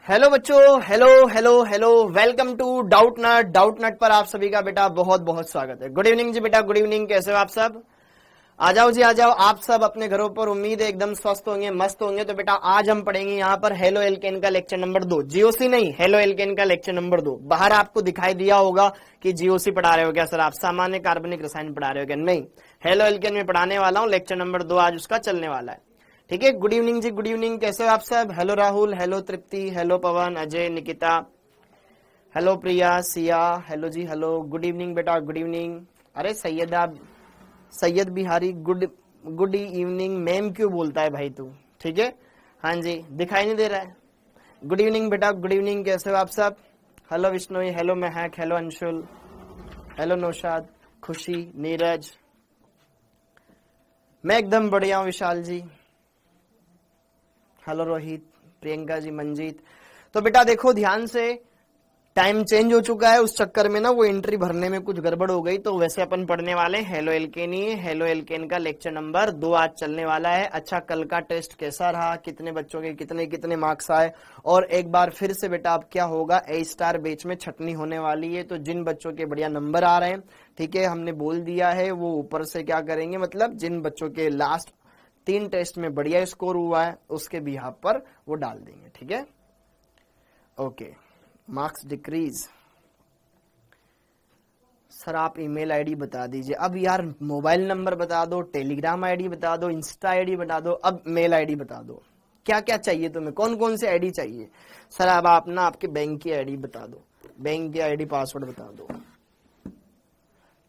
Hello बच्चों, hello hello hello, welcome to Doubtnut पर आप सभी का बेटा बहुत बहुत स्वागत है। गुड इवनिंग जी बेटा, गुड इवनिंग। कैसे हो आप सब? आ जाओ जी, आ जाओ। आप सब अपने घरों पर उम्मीद है एकदम स्वस्थ होंगे, मस्त होंगे। तो बेटा आज हम पढ़ेंगे यहाँ पर हेलो एल्केन का लेक्चर नंबर 2। जीओसी नहीं, हेलो एल्केन का लेक्चर नंबर 2। बाहर आपको दिखाई दिया होगा कि जीओसी पढ़ा रहे हो क्या सर आप, सामान्य कार्बनिक रसायन पढ़ा रहे हो क्या? नहीं, हेलो एल्केन में पढ़ाने वाला हूँ। लेक्चर नंबर 2 आज उसका चलने वाला है। ठीक है, गुड इवनिंग जी, गुड इवनिंग। कैसे हो आप सब? हेलो राहुल, हेलो तृप्ति, हेलो पवन, अजय, निकिता, हेलो प्रिया, सिया, हेलो जी, हेलो, गुड इवनिंग बेटा, गुड इवनिंग। अरे Syed Bihari, good evening. Ma'am क्यों बोलता है भाई तू? ठीक है, हाँ जी, दिखाई नहीं दे रहा है। गुड इवनिंग बेटा, गुड इवनिंग। कैसे हो आप सब? हेलो विष्णु, हेलो महक, हेलो अंशुल, हेलो नौशाद, खुशी, नीरज। मैं एकदम बढ़िया हूँ विशाल जी। हेलो रोहित, प्रियंका जी, मंजीत। तो बेटा देखो ध्यान से, टाइम चेंज हो चुका है, उस चक्कर में ना वो एंट्री भरने में कुछ गड़बड़ हो गई। तो वैसे अपन पढ़ने वाले हेलो एल्केन ही, हेलो एल्केन का लेक्चर नंबर 2 आज चलने वाला है। अच्छा, कल का टेस्ट कैसा रहा? कितने बच्चों के कितने कितने मार्क्स आए? और एक बार फिर से बेटा अब क्या होगा, ए स्टार बैच में छटनी होने वाली है। तो जिन बच्चों के बढ़िया नंबर आ रहे हैं, ठीक है, हमने बोल दिया है, वो ऊपर से क्या करेंगे, मतलब जिन बच्चों के लास्ट 3 टेस्ट में बढ़िया स्कोर हुआ है उसके बिहाफ पर वो डाल देंगे। ठीक है, ओके। Marks decrease. सर आप ईमेल आईडी बता दीजिए। अब यार मोबाइल नंबर बता दो, टेलीग्राम आईडी बता दो, इंस्टा आईडी बता दो, अब मेल आईडी बता दो। क्या क्या चाहिए तुम्हें, कौन कौन सी आईडी चाहिए? सर अब आप ना आपके बैंक की आईडी बता दो, बैंक की आईडी पासवर्ड बता दो।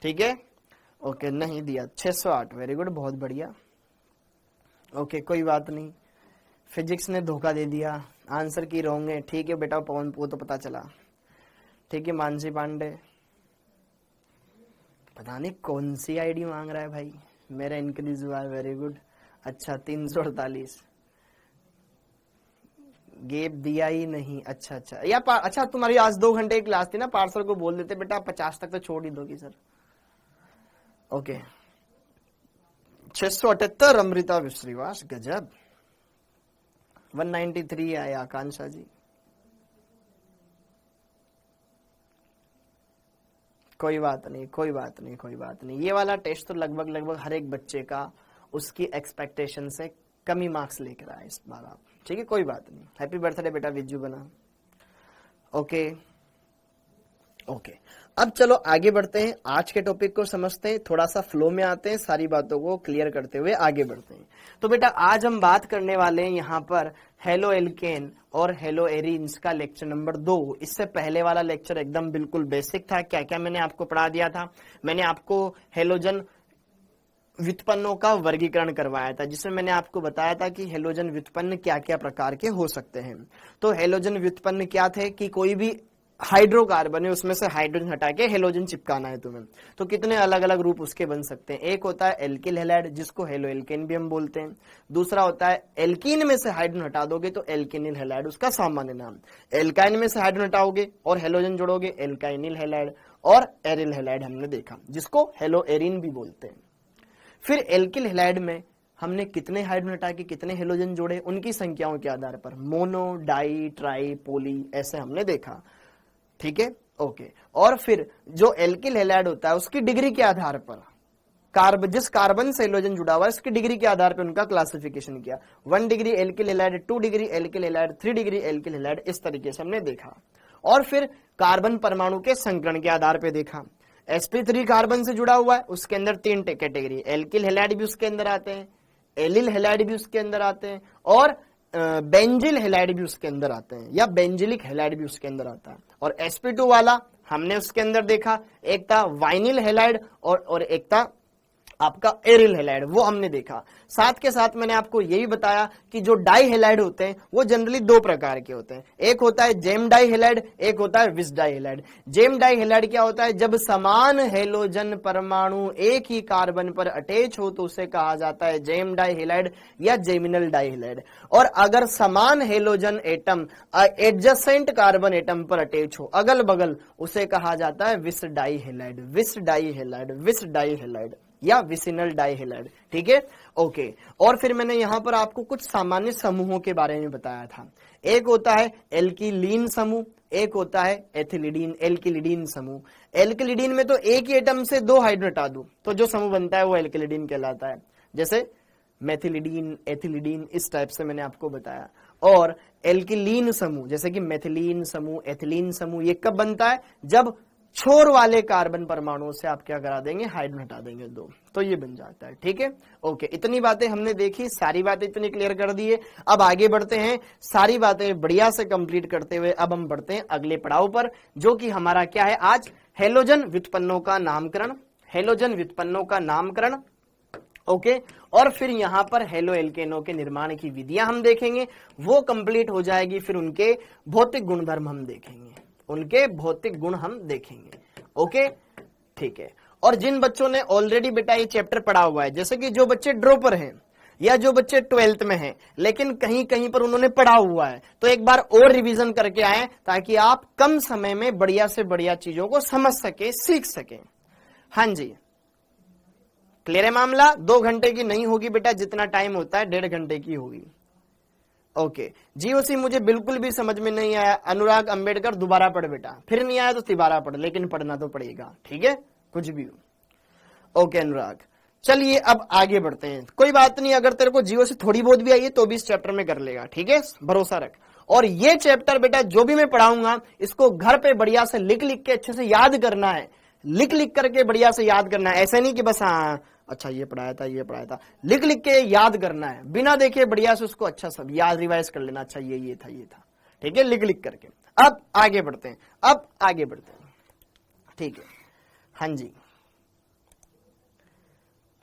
ठीक है, ओके। नहीं दिया, 608, वेरी गुड, बहुत बढ़िया। ओके, कोई बात नहीं। फिजिक्स ने धोखा दे दिया, आंसर की रॉन्ग है। ठीक है बेटा पवन, वो तो पता चला। ठीक है, मानसी पांडे, पता नहीं कौन सी आईडी मांग रहा है भाई। मेरा इंक्रीज हुआ है, वेरी गुड। अच्छा, 348। गेप दिया ही नहीं। अच्छा अच्छा, या अच्छा तुम्हारी आज 2 घंटे की क्लास थी ना, पार्सल को बोल देते बेटा 50 तक तो छोड़ ही दोगी सर। ओके, 678 अमृता विश्रीवास, गजब। 193 आया आकांक्षा जी। कोई बात नहीं, कोई बात नहीं, कोई बात नहीं। ये वाला टेस्ट तो लगभग लगभग हर एक बच्चे का उसकी एक्सपेक्टेशन से कम ही मार्क्स लेकर आए इस बार आप। ठीक है, कोई बात नहीं। हैप्पी बर्थडे बेटा विज्जू बना। ओके ओके, अब चलो आगे बढ़ते हैं, आज के टॉपिक को समझते हैं, थोड़ा सा फ्लो में आते हैं, सारी बातों को क्लियर करते हुए आगे बढ़ते हैं। तो बेटा आज हम बात करने वाले हैं यहाँ पर हेलो एल्केन और हेलो एरीन्स का लेक्चर नंबर 2। इससे पहले वाला लेक्चर एकदम बिल्कुल बेसिक था। क्या क्या मैंने आपको पढ़ा दिया था? मैंने आपको हेलोजन व्युत्पन्नों का वर्गीकरण करवाया था, जिसमें मैंने आपको बताया था कि हेलोजन व्युत्पन्न क्या क्या प्रकार के हो सकते हैं। तो हेलोजन व्युत्पन्न क्या थे कि कोई भी हाइड्रोकार्बन है उसमें से हाइड्रोजन हटा के हेलोजन चिपकाना है तुम्हें। तो कितने अलग अलग रूप उसके बन सकते हैं। एक होता है एल्किल हैलाइड, जिसको हेलो एल्केन भी हम बोलते हैं। दूसरा होता है एल्कीन में से हाइड्रोजन हटा दोगे तो एल्केनिल हैलाइड उसका सामान्य नाम। एल्काइन में से हाइड्रोजन हटाओगे और हेलोजन जोड़ोगे, एल्काइनिल हैलाइड। और एरिल हैलाइड हमने देखा, जिसको हेलो एरिन भी बोलते हैं। फिर एल्किल हैलाइड में हमने कितने हाइड्रोजन हटा के कितने हेलोजन जोड़े, उनकी संख्याओं के आधार पर मोनो, डाई, ट्राई, पोली, ऐसे हमने देखा। ठीक है, ओके। और फिर जो एल्किल हैलाइड होता है उसकी डिग्री के आधार पर जिस कार्बन से हेलोजन जुड़ा हुआ है उसकी डिग्री के आधार पर उनका क्लासिफिकेशन किया। 1 degree alkyl halide, 2 degree alkyl halide, 3 degree alkyl halide, इस तरीके से हमने देखा। और फिर कार्बन परमाणु के संकरण के आधार पर देखा। sp3 कार्बन से जुड़ा हुआ है, उसके अंदर 3 कैटेगरी, एल्किल हैलाइड भी उसके अंदर आते हैं, एलिल हैलाइड भी उसके अंदर आते हैं, और बेंजिल हैलाइड भी उसके अंदर आते हैं, या बेंजिलिक हैलाइड भी उसके अंदर आता है। और sp2 वाला हमने उसके अंदर देखा, एक था वाइनिल हैलाइड और एक था आपका एरिल हैलाइड, वो हमने देखा। साथ के साथ मैंने आपको यही बताया कि जो डाई हैलाइड होते हैं वो जनरली 2 प्रकार के होते हैं। एक होता है जेम डाई हैलाइड, एक होता है vic dihalide. Gem dihalide क्या होता है? जब समान हेलोजन परमाणु एक ही कार्बन पर अटैच हो तो उसे कहा जाता है जेम डाई हैलाइड या जेमिनल डाई हैलाइड। और अगर समान halogen atom adjacent carbon atom पर अटैच हो, अगल बगल, उसे कहा जाता है विस डाई हैलाइड, विस डाई हैलाइड, विस डाई हैलाइड। या विसिनल डाइहेलाइड, ठीक है, ओके। और फिर मैंने यहां पर आपको कुछ सामान्य समूहों के बारे में बताया था। एक होता है एल्किलीन समूह, एक होता है एथिलीडीन एल्किलिडीन समूह। एल्किलिडीन में तो एक ही एटम से 2 हाइड्रोजन हटा दूं तो जो समूह बनता है वो एल्किलिडीन कहलाता है, जैसे मेथिलिडीन, एथिलीडीन, इस टाइप से मैंने आपको बताया। और एल्किलीन समूह जैसे कि मेथिलीन समूह, एथिलीन समूह, ये कब बनता है? जब छोर वाले कार्बन परमाणुओं से आप क्या करा देंगे? हाइड्रोजन हटा देंगे 2, तो ये बन जाता है, ठीक है, ओके। इतनी बातें हमने देखी, सारी बातें इतनी क्लियर कर दी है। अब आगे बढ़ते हैं, सारी बातें बढ़िया से कंप्लीट करते हुए अब हम बढ़ते हैं अगले पड़ाव पर, जो कि हमारा क्या है आज? हैलोजन व्युत्पन्नों का नामकरण, हैलोजन व्युत्पन्नों का नामकरण, ओके। और फिर यहां पर हेलो एल्केनों के निर्माण की विधियां हम देखेंगे, वो कंप्लीट हो जाएगी। फिर उनके भौतिक गुणधर्म हम देखेंगे, उनके भौतिक गुण हम देखेंगे, ओके, ठीक है। और जिन बच्चों ने ऑलरेडी बेटा ये चैप्टर पढ़ा हुआ है, जैसे कि जो बच्चे ड्रॉपर हैं या जो बच्चे 12th में हैं लेकिन कहीं कहीं पर उन्होंने पढ़ा हुआ है, तो एक बार और रिवीजन करके आए ताकि आप कम समय में बढ़िया से बढ़िया चीजों को समझ सके, सीख सके। हाँ जी, क्लियर है मामला? 2 घंटे की नहीं होगी बेटा, जितना टाइम होता है 1.5 घंटे की होगी, ओके। जीओसी मुझे बिल्कुल भी समझ में नहीं आया। अनुराग अंबेडकर दोबारा पढ़ बेटा, फिर नहीं आया तो तिबारा पढ़, लेकिन पढ़ना तो पड़ेगा, ठीक है, कुछ भी हो, ओके अनुराग। चलिए अब आगे बढ़ते हैं, कोई बात नहीं, अगर तेरे को जीओसी थोड़ी बहुत भी आई है तो भी इस चैप्टर में कर लेगा, ठीक है, भरोसा रख। और ये चैप्टर बेटा जो भी मैं पढ़ाऊंगा इसको घर पे बढ़िया से लिख लिख के अच्छे से याद करना है, लिख लिख करके बढ़िया से याद करना है। ऐसे नहीं कि बस हाँ अच्छा ये पढ़ाया था, ये पढ़ाया था, लिख लिख के याद करना है, बिना देखे बढ़िया से उसको अच्छा सब याद रिवाइज कर लेना। अच्छा ये था, ये था, ठीक है, लिख लिख करके। अब आगे बढ़ते हैं, अब आगे बढ़ते हैं, ठीक है, हाँ जी।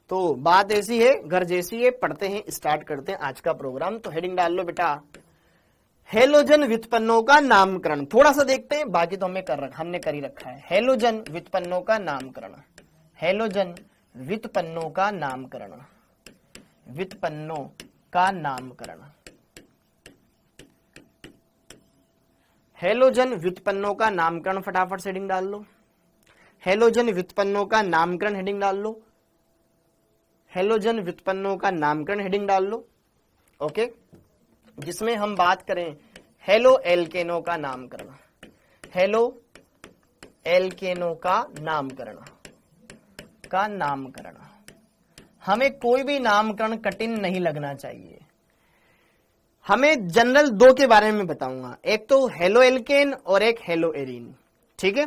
तो बात ऐसी है, घर जैसी है, पढ़ते हैं, स्टार्ट करते हैं आज का प्रोग्राम। तो हेडिंग डाल लो बेटा, हेलोजन व्युत्पन्नों का नामकरण। थोड़ा सा देखते हैं, बाकी तो हमने कर ही रखा है। हेलोजन व्युत्पन्नों का नामकरण, हेलोजन व्युत्पन्नों का नामकरण, व्युत्पन्नों का नामकरण, हेलोजन व्युत्पन्नों का नामकरण। फटाफट से हेडिंग डाल लो, हेलोजन व्युत्पन्नों का नामकरण, हेडिंग डाल लो, हेलोजन व्युत्पन्नों का नामकरण, हेडिंग डाल लो, ओके। जिसमें हम बात करें हेलो एल्केनों का नामकरण, हेलो एल्केनों का नामकरण, का नामकरण। हमें कोई भी नामकरण कठिन नहीं लगना चाहिए। हमें जनरल 2 के बारे में बताऊंगा, एक तो हेलो एल्केन और एक हेलो एरीन, ठीक है।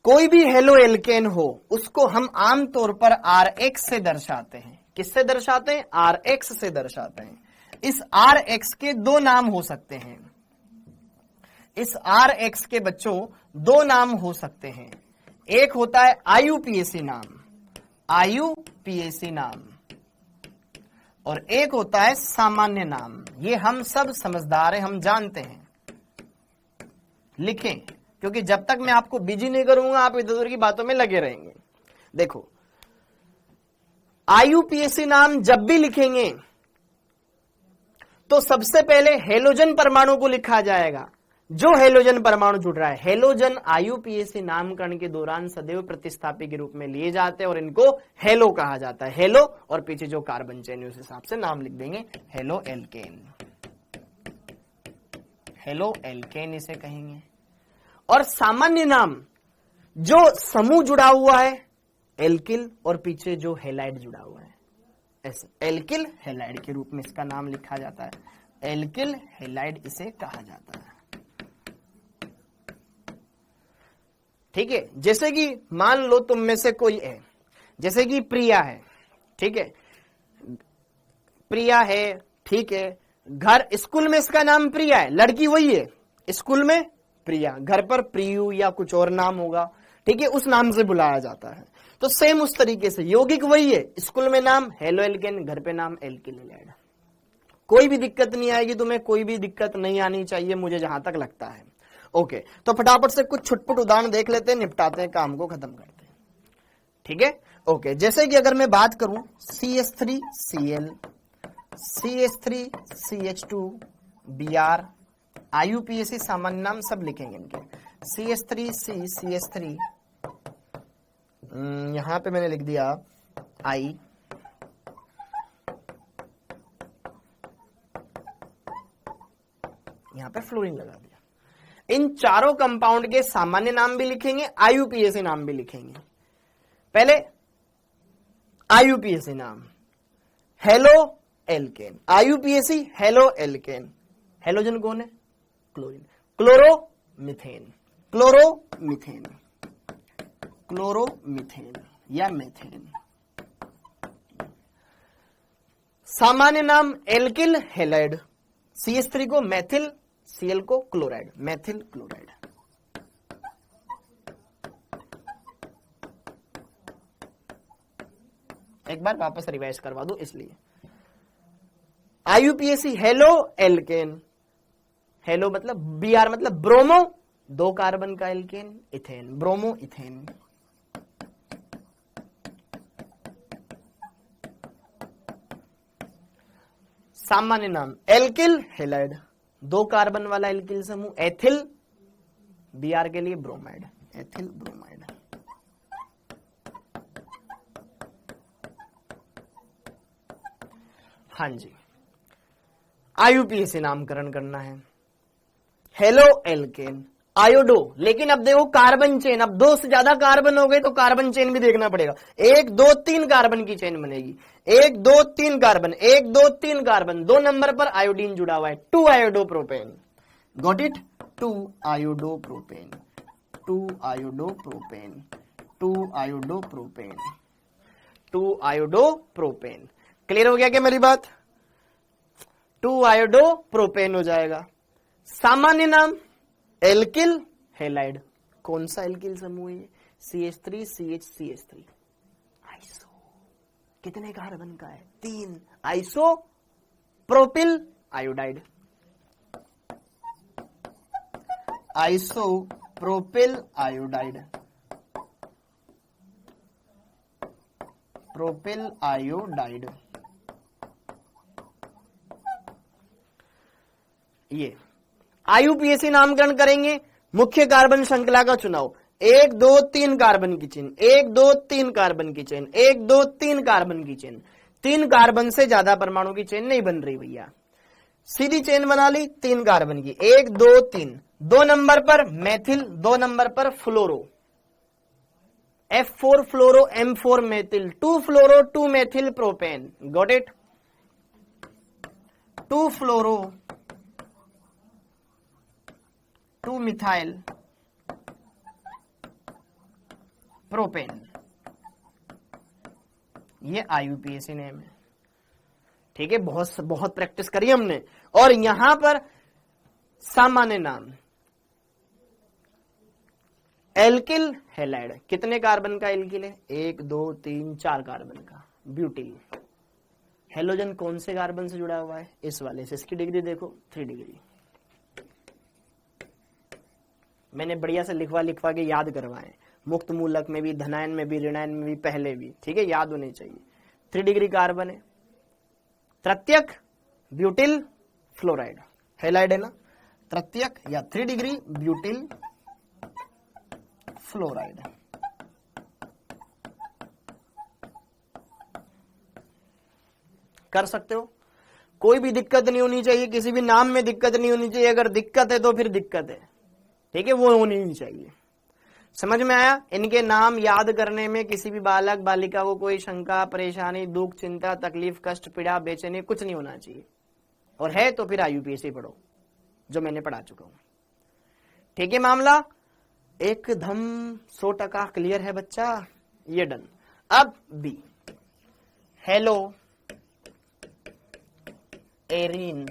कोई भी हेलो एल्केन हो उसको हम आमतौर पर RX से दर्शाते हैं। किससे दर्शाते हैं? RX से दर्शाते हैं। इस RX के 2 नाम हो सकते हैं, इस RX के बच्चों 2 नाम हो सकते हैं। एक होता है IUPAC नाम, IUPAC नाम, और एक होता है सामान्य नाम। ये हम सब समझदार हैं, हम जानते हैं, लिखें, क्योंकि जब तक मैं आपको बिजी नहीं करूंगा आप इधर उधर की बातों में लगे रहेंगे। देखो, IUPAC नाम जब भी लिखेंगे तो सबसे पहले हेलोजन परमाणु को लिखा जाएगा, जो हेलोजन परमाणु जुड़ रहा है। हेलोजन IUPAC नामकरण के दौरान सदैव प्रतिस्थापी के रूप में लिए जाते हैं और इनको हेलो कहा जाता है। हेलो और पीछे जो कार्बन चेन है उस हिसाब से नाम लिख देंगे, हेलो एल्केन, हेलो एल्केन इसे कहेंगे। और सामान्य नाम, जो समूह जुड़ा हुआ है एल्किल और पीछे जो हेलाइड जुड़ा हुआ है, ऐसे एल्किल हेलाइड के रूप में इसका नाम लिखा जाता है, एल्किल हेलाइड इसे कहा जाता है, ठीक है। जैसे कि मान लो तुम में से कोई है, जैसे कि प्रिया है, ठीक है, प्रिया है, ठीक है, घर स्कूल में इसका नाम प्रिया है, लड़की वही है, स्कूल में प्रिया, घर पर प्रियू या कुछ और नाम होगा, ठीक है, उस नाम से बुलाया जाता है। तो सेम उस तरीके से यौगिक वही है, स्कूल में नाम हेलो एल्केन, घर पे नाम एल्किल हेलाइड। कोई भी दिक्कत नहीं आएगी तुम्हें, कोई भी दिक्कत नहीं आनी चाहिए मुझे जहां तक लगता है, ओके। तो फटाफट से कुछ छुटपुट उदाहरण देख लेते हैं, निपटाते हैं, काम को खत्म करते हैं, ठीक है, ओके। जैसे कि अगर मैं बात करूं CH3Cl, CH3CH2Br, IUPAC सामान्य नाम सब लिखेंगे इनके, CH3C, CH3, यहां पे मैंने लिख दिया आई, यहां पे फ्लोरीन लगा दिया। इन चारों कंपाउंड के सामान्य नाम भी लिखेंगे, आईयूपीएसी नाम भी लिखेंगे। पहले आईयूपीएसी नाम, halo alkane, IUPAC halo alkane. Halogen कौन है? क्लोरीन। क्लोरोमीथेन, क्लोरोमीथेन, क्लोरोमीथेन या मेथेन। सामान्य नाम एल्किल हेलाइड, CH3 को मेथिल, Cl को क्लोराइड, मेथिल क्लोराइड। एक बार वापस रिवाइज करवा दूं इसलिए। आईयूपीएसी हेलो एल्केन, हेलो मतलब Br मतलब ब्रोमो, 2 कार्बन का एल्केन, इथेन, ब्रोमो इथेन। सामान्य नाम एल्किल हेलाइड, 2 कार्बन वाला एल्किल समूह, एथिल, Br के लिए ब्रोमाइड, एथिल ब्रोमाइड। हाँ जी, आईयूपीएसी नामकरण करना है। हेलो एल्केन, आयोडो, लेकिन अब देखो कार्बन चेन, अब 2 से ज्यादा कार्बन हो गए तो कार्बन चेन भी देखना पड़ेगा। 1 2 3 कार्बन की चेन बनेगी, 1 2 3 कार्बन, 1 2 3 कार्बन, 2 नंबर पर आयोडीन जुड़ा हुआ है, 2 iodopropane. Got it? 2 iodopropane, 2 iodopropane, 2 iodopropane, 2 iodopropane. Clear हो गया क्या मेरी बात? 2 आयोडोप्रोपेन हो जाएगा। सामान्य नाम एल्किल हेलाइड, कौन सा एल्किल समूह है? CH3 CH CH3। आइसो, कितने कार्बन का है? 3, iso propyl iodide, iso propyl iodide, propyl iodide. ये आईयूपीएसी नामकरण करेंगे। मुख्य कार्बन श्रृंखला का चुनाव, 1 2 3 कार्बन की चेन, 1 2 3 कार्बन की चेन, 1 2 3 कार्बन की चेन। 3 कार्बन से ज्यादा परमाणु की चेन नहीं बन रही भैया, सीधी चेन बना ली 3 कार्बन की, 1 2 3। 2 नंबर पर मेथिल, 2 नंबर पर फ्लोरो, F4 fluoro, M4 methyl, 2 fluoro 2 methyl propane. Got it? 2 fluoro 2 methyl propane, ये आईयूपीएसी नेम है। ठीक है, बहुत प्रैक्टिस करी हमने। और यहां पर सामान्य नाम एल्किल हेलाइड, कितने कार्बन का एल्किल है? 1 2 3 4 कार्बन का, ब्यूटिल। हेलोजन कौन से कार्बन से जुड़ा हुआ है? इस वाले से। इसकी डिग्री देखो 3 डिग्री। मैंने बढ़िया से लिखवा के याद करवाए, मुक्त मूलक में भी, धनायन में भी, ऋणायन में भी, पहले भी। ठीक है, याद होने चाहिए। 3 डिग्री कार्बन है, तृतीयक ब्यूटिल फ्लोराइड, हेलाइड है ना, तृतीयक या 3 डिग्री ब्यूटिल फ्लोराइड। कर सकते हो, कोई भी दिक्कत नहीं होनी चाहिए, किसी भी नाम में दिक्कत नहीं होनी चाहिए। अगर दिक्कत है तो फिर दिक्कत है, ठीक है, वो होनी नहीं चाहिए। समझ में आया? इनके नाम याद करने में किसी भी बालक बालिका को कोई शंका, परेशानी, दुख, चिंता, तकलीफ, कष्ट, पीड़ा, बेचैनी कुछ नहीं होना चाहिए। और है तो फिर आईयूपीएसी पढ़ो, जो मैंने पढ़ा चुका हूं। ठीक है, मामला एकदम 100% क्लियर है बच्चा? ये डन। अब बी, हेलो एरीन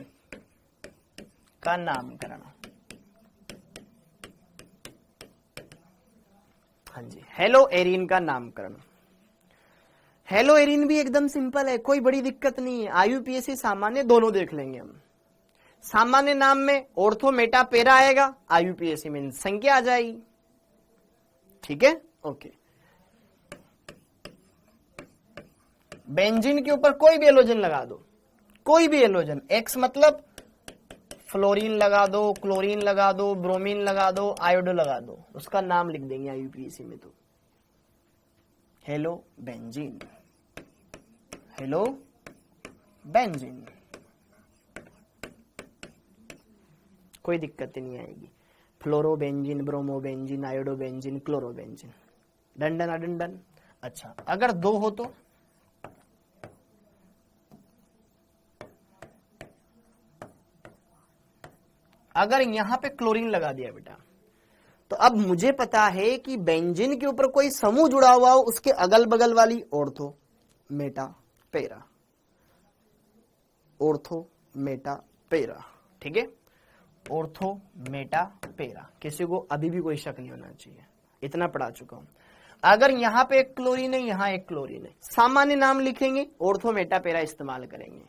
का नामकरण। हाँ जी, हेलो एरीन का नामकरण। हेलो एरीन भी एकदम सिंपल है, कोई बड़ी दिक्कत नहीं है। आईयूपीएसी सामान्य दोनों देख लेंगे हम। सामान्य नाम में ऑर्थो मेटा पेरा आएगा, आईयूपीएसी में संख्या आ जाएगी। ठीक है, ओके। बेंजीन के ऊपर कोई भी एलोजन लगा दो, कोई भी एलोजन, एक्स मतलब फ्लोरीन लगा दो, क्लोरीन लगा दो, ब्रोमीन लगा दो, आयोडो लगा दो, उसका नाम लिख देंगे आईयूपीएसी में। तो हेलो बेंजीन। हेलो बेंजीन, कोई दिक्कत नहीं आएगी। Fluorobenzene, bromobenzene, iodobenzene, chlorobenzene, done done done done. अच्छा, अगर दो हो तो अगर यहां पे क्लोरीन लगा दिया बेटा, तो अब मुझे पता है कि बेंजीन के ऊपर कोई समूह जुड़ा हुआ हो, उसके अगल बगल वाली ऑर्थो मेटा पेरा, ऑर्थो मेटा पेरा, ठीक है, ऑर्थो मेटा पेरा। किसी को अभी भी कोई शक नहीं होना चाहिए, इतना पढ़ा चुका हूं। अगर यहां पे एक क्लोरीन है, यहां एक क्लोरीन है, सामान्य नाम लिखेंगे, ऑर्थो मेटा पेरा इस्तेमाल करेंगे।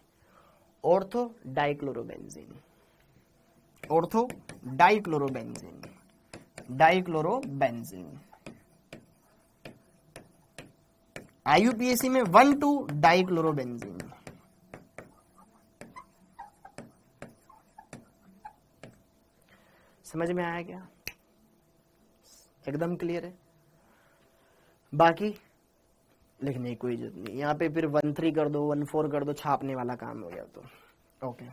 Ortho dichlorobenzene, ortho dichlorobenzene, dichlorobenzene. IUPAC में 1,2 डाइक्लोरोबेंजीन। समझ में आया क्या? एकदम क्लियर है? बाकी लिखने की कोई जरूरत नहीं, यहां पे फिर 1,3 कर दो, 1,4 कर दो, छापने वाला काम हो गया तो ओके।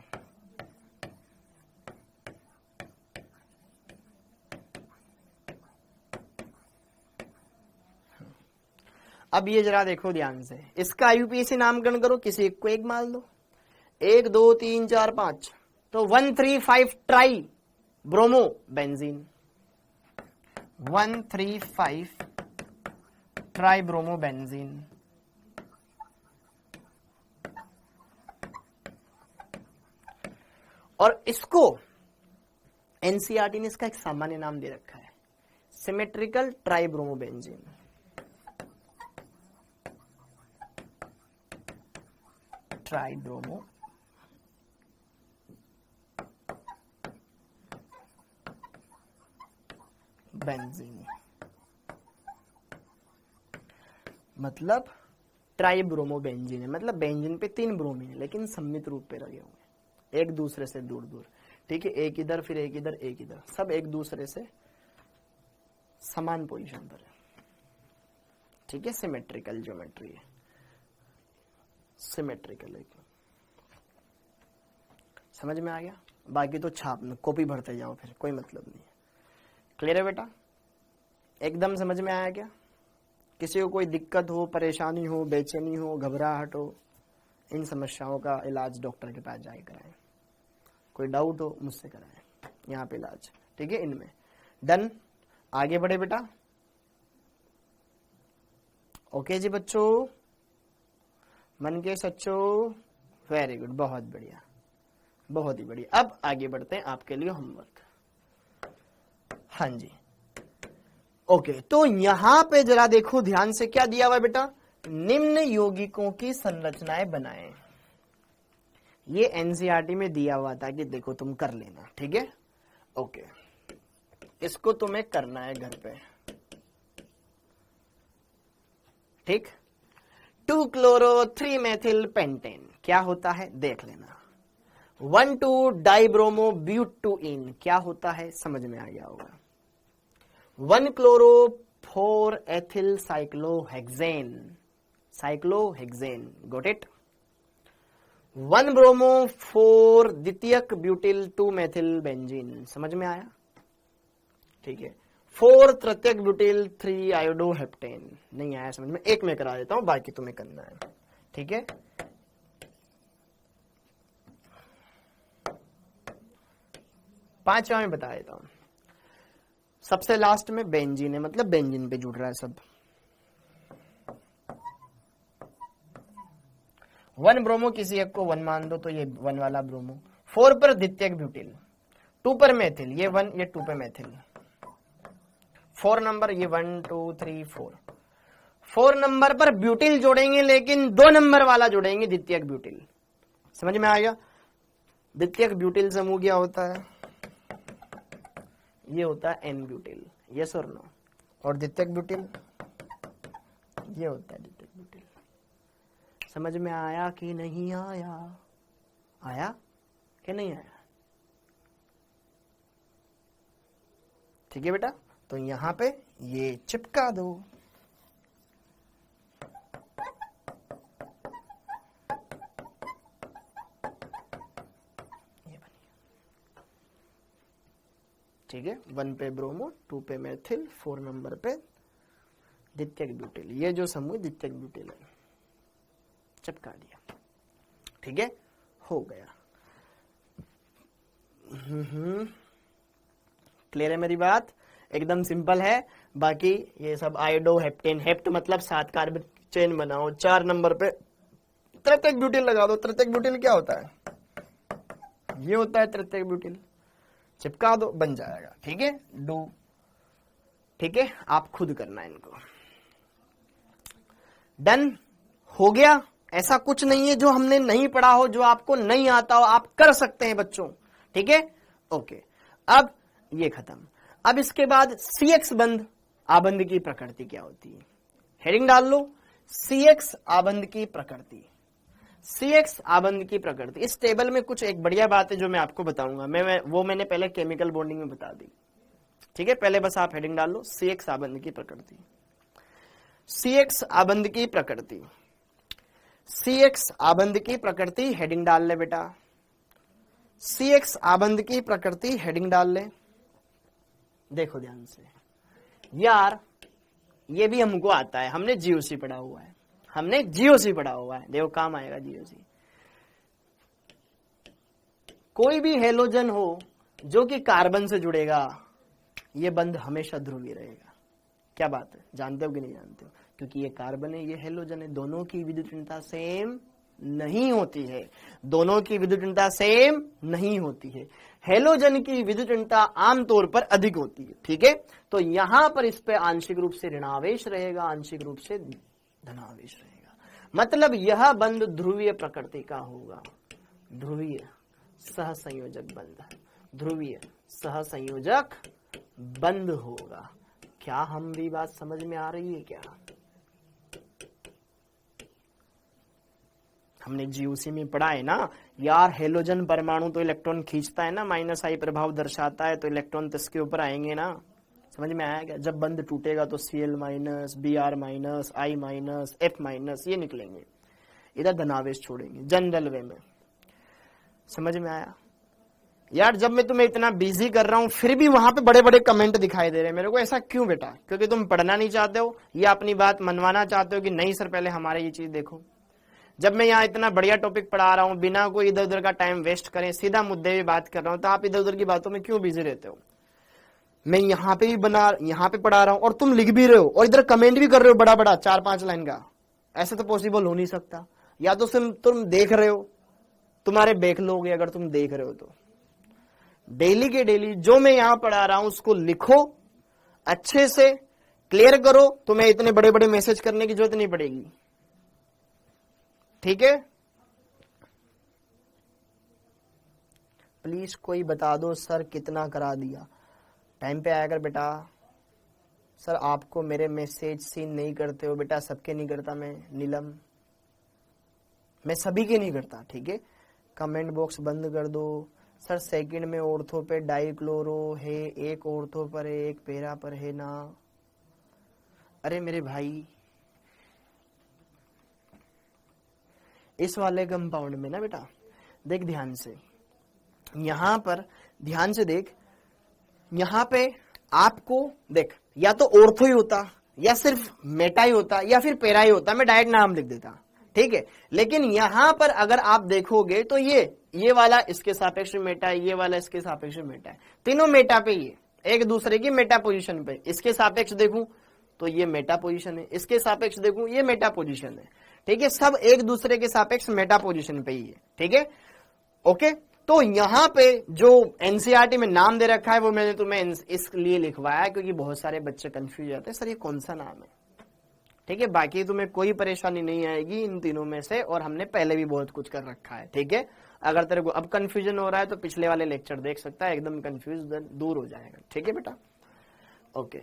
अब ये जरा देखो ध्यान से, इसका आईयूपीएसी नामकरण करो, किसी एक को एक मान लो, 1 2 3 4 5, तो 135 try bromo benzene, 135 try bromo benzene. और इसको एनसीईआरटी ने इसका एक सामान्य नाम दे रखा है, symmetrical tribromo benzene. Tribromo benzene मतलब ट्राइब्रोमो बेंजीन है, मतलब बेंजीन पे 3 ब्रोमीन है, लेकिन सम्मित रूप पे लगे हुए, एक दूसरे से दूर दूर, ठीक है, एक इधर फिर एक इधर एक इधर, सब एक दूसरे से समान पोजीशन पर है, ठीक है, सिमेट्रिकल ज्योमेट्री है, सिमेट्रिकल है। समझ में आ गया? बाकी तो छाप में कॉपी भरते जाओ, फिर कोई मतलब नहीं है। क्लियर है बेटा? एकदम समझ में आया क्या? किसी को कोई दिक्कत हो, परेशानी हो, बेचैनी हो, घबराहट हो, इन समस्याओं का इलाज डॉक्टर के पास जाए कराएं। कोई डाउट हो मुझसे कराएं, यहाँ पे इलाज, ठीक है, इनमें डन। आगे बढ़े बेटा। ओके जी बच्चों, मन के सच्चों, वेरी गुड, बहुत बढ़िया, बहुत ही बढ़िया। अब आगे बढ़ते हैं, आपके लिए होमवर्क। हाँ जी, ओके, तो यहां पे जरा देखो ध्यान से, क्या दिया हुआ है बेटा? निम्न यौगिकों की संरचनाएं बनाएं। ये एनसीईआरटी में दिया हुआ था कि देखो तुम कर लेना, ठीक है, ओके, इसको तुम्हें करना है घर पे, ठीक। 2 क्लोरो 3 मेथिल पेंटेन क्या होता है देख लेना। 1,2 डाइब्रोमो ब्यूटुइन क्या होता है, समझ में आ गया होगा। 1 chloro 4 ethyl cyclohexane, cyclohexane, got it. 1 bromo 4 द्वितीयक ब्यूटिल 2 मेथिल बेंजीन, समझ में आया, ठीक है। 4 तृतीयक ब्यूटिल 3 आयोडोहेप्टेन, नहीं आया समझ में, एक में करा देता हूं, बाकी तुम्हें करना है, ठीक है। पांचवा में बता देता हूं, सबसे लास्ट में बेंजीन है, मतलब बेंजीन पे जुड़ रहा है सब। 1 ब्रोमो किसी एक को 1 मान दो, तो ये 1 वाला ब्रोमो, 4 पर द्वितीयक ब्यूटिल, 2 पर मेथिल, ये 1 ये 2 पे मेथिल, 4 नंबर, ये 1 2 3 4, 4 नंबर पर ब्यूटिल जोड़ेंगे, लेकिन 2 नंबर वाला जोड़ेंगे द्वितीयक ब्यूटिल। समझ में आ गया? द्वितीयक ब्यूटिल समूह क्या होता है? ये होता है एन ब्यूटिल, यस और नो। और द्वितीयक ब्यूटिल ये होता है द्वितीयक ब्यूटिल। समझ में आया कि नहीं आया? आया कि नहीं आया? ठीक है बेटा, तो यहां पे ये चिपका दो। ठीक है, 1 पे ब्रोमो, 2 पे मेथिल, 4 नंबर पे द्वितीयक ब्यूटिल। ये जो समूह द्वितीयक ब्यूटिल है, चिपका दिया, ठीक है, हो गया। क्लियर है मेरी बात? एकदम सिंपल है। बाकी ये सब आयोडो हेप्टेन, हेप्ट मतलब 7 कार्बन चेन बनाओ, 4 नंबर पे तृतीयक ब्यूटिल लगा दो। तृतीयक ब्यूटिल क्या होता है? ये होता है तृतीयक ब्यूटिल, चिपका दो, बन जाएगा, ठीक है, डू, ठीक है, आप खुद करना है इनको। डन हो गया। ऐसा कुछ नहीं है जो हमने नहीं पढ़ा हो, जो आपको नहीं आता हो, आप कर सकते हैं बच्चों, ठीक है, ओके। अब ये खत्म। अब इसके बाद CX बंध आबंध की प्रकृति क्या होती है? हेडिंग डाल लो, CX आबंध की प्रकृति। CX आबंध की प्रकृति, इस टेबल में कुछ एक बढ़िया बात है जो मैं आपको बताऊंगा, मैंने पहले केमिकल बॉन्डिंग में बता दी, ठीक है। पहले बस आप हेडिंग डाल लो, CX आबंध की प्रकृति। CX आबंध की प्रकृति, CX आबंध की प्रकृति, हेडिंग डाल ले बेटा। CX आबंध की प्रकृति, हेडिंग डाल ले। देखो ध्यान से यार, ये भी हमको आता है, हमने GOC पढ़ा हुआ है, हमने GOC पढ़ा हुआ है, देखो काम आएगा GOC। कोई भी हेलोजन हो जो कि कार्बन से जुड़ेगा, ये बंध हमेशा ध्रुवीय रहेगा। क्या बात है, जानते हो कि नहीं जानते हो? क्योंकि ये कार्बन है, ये हेलोजन है, दोनों की विद्युतीयता सेम नहीं होती है, दोनों की विद्युतीयता सेम नहीं होती है। हेलोजन की विद्युतीयता आमतौर पर अधिक होती है, ठीक है। तो यहां पर इस पे आंशिक रूप से ऋणावेश रहेगा, आंशिक रूप से धनावेश रहेगा। मतलब यह बंध ध्रुवीय प्रकृति का होगा, ध्रुवीय सहसंयोजक बंध, ध्रुवीय सहसंयोजक बंध होगा। क्या हम भी बात समझ में आ रही है क्या? हमने GOC में पढ़ा है ना यार, हेलोजन परमाणु तो इलेक्ट्रॉन खींचता है ना, -I प्रभाव दर्शाता है, तो इलेक्ट्रॉन तो इसके ऊपर आएंगे ना। समझ में आया क्या? जब बंध टूटेगा तो Cl-, Br-, I-, F-, ये निकलेंगे, इधर धनावेश छोड़ेंगे जनरल वे में। समझ में आया यार? जब मैं तुम्हें इतना बिजी कर रहा हूं फिर भी वहां पे बड़े बड़े कमेंट दिखाई दे रहे हैं मेरे को, ऐसा क्यों बेटा? क्योंकि तुम पढ़ना नहीं चाहते हो या अपनी बात मनवाना चाहते हो कि नहीं सर पहले हमारे ये चीज देखो। जब मैं यहाँ इतना बढ़िया टॉपिक पढ़ा रहा हूँ, बिना कोई इधर उधर का टाइम वेस्ट करें, सीधा मुद्दे पे बात कर रहा हूँ, तो आप इधर उधर की बातों में क्यों बिजी रहते हो? मैं यहाँ पे भी यहाँ पे पढ़ा रहा हूँ और तुम लिख भी रहे हो और इधर कमेंट भी कर रहे हो बड़ा बड़ा 4-5 लाइन का। ऐसे तो पॉसिबल हो नहीं सकता। या तो तुम देख रहे हो, तुम्हारे बैकलॉग है, अगर तुम देख रहे हो तो डेली के डेली जो मैं यहाँ पढ़ा रहा हूं उसको लिखो, अच्छे से क्लियर करो, तुम्हें इतने बड़े बड़े मैसेज करने की जरूरत नहीं पड़ेगी, ठीक है। प्लीज कोई बता दो सर कितना करा दिया, टाइम पे आया कर बेटा। सर आपको मेरे मैसेज सीन नहीं करते हो बेटा, सबके नहीं करता मैं नीलम, मैं सभी के नहीं करता, ठीक है। कमेंट बॉक्स बंद कर दो। सर सेकंड में ऑर्थो पे डाइक्लोरो है, एक ऑर्थो पर है, एक पैरा पर है ना। अरे मेरे भाई, इस वाले कंपाउंड में ना बेटा देख ध्यान से, यहां पर ध्यान से देख, यहां पे आपको देख, या तो ऑर्थो ही होता, या सिर्फ मेटा ही होता, या फिर पैरा ही होता, मैं डायरेक्ट नाम लिख देता, ठीक है। लेकिन यहां पर अगर आप देखोगे तो ये वाला इसके सापेक्ष में मेटा है, ये वाला इसके सापेक्ष में मेटा है, तीनों मेटा पे ही एक दूसरे की मेटा पोजीशन पे। इसके सापेक्ष देखूं तो ये मेटा पोजीशन है, इसके सापेक्ष देखूं ये मेटा पोजीशन है, ठीक है। सब एक दूसरे के सापेक्ष मेटा पोजीशन पे ही है, ठीक है, ओके। तो यहाँ पे जो एनसीईआरटी में नाम दे रखा है वो मैंने तुम्हें इसलिए लिखवाया क्योंकि बहुत सारे बच्चे कंफ्यूज जाते हैं सर ये कौन सा नाम है, ठीक है। बाकी तुम्हें कोई परेशानी नहीं आएगी इन तीनों में से, और हमने पहले भी बहुत कुछ कर रखा है, ठीक है। अगर तेरे को अब कंफ्यूजन हो रहा है तो पिछले वाले लेक्चर देख सकता है, एकदम कंफ्यूज दूर हो जाएगा, ठीक है बेटा, ओके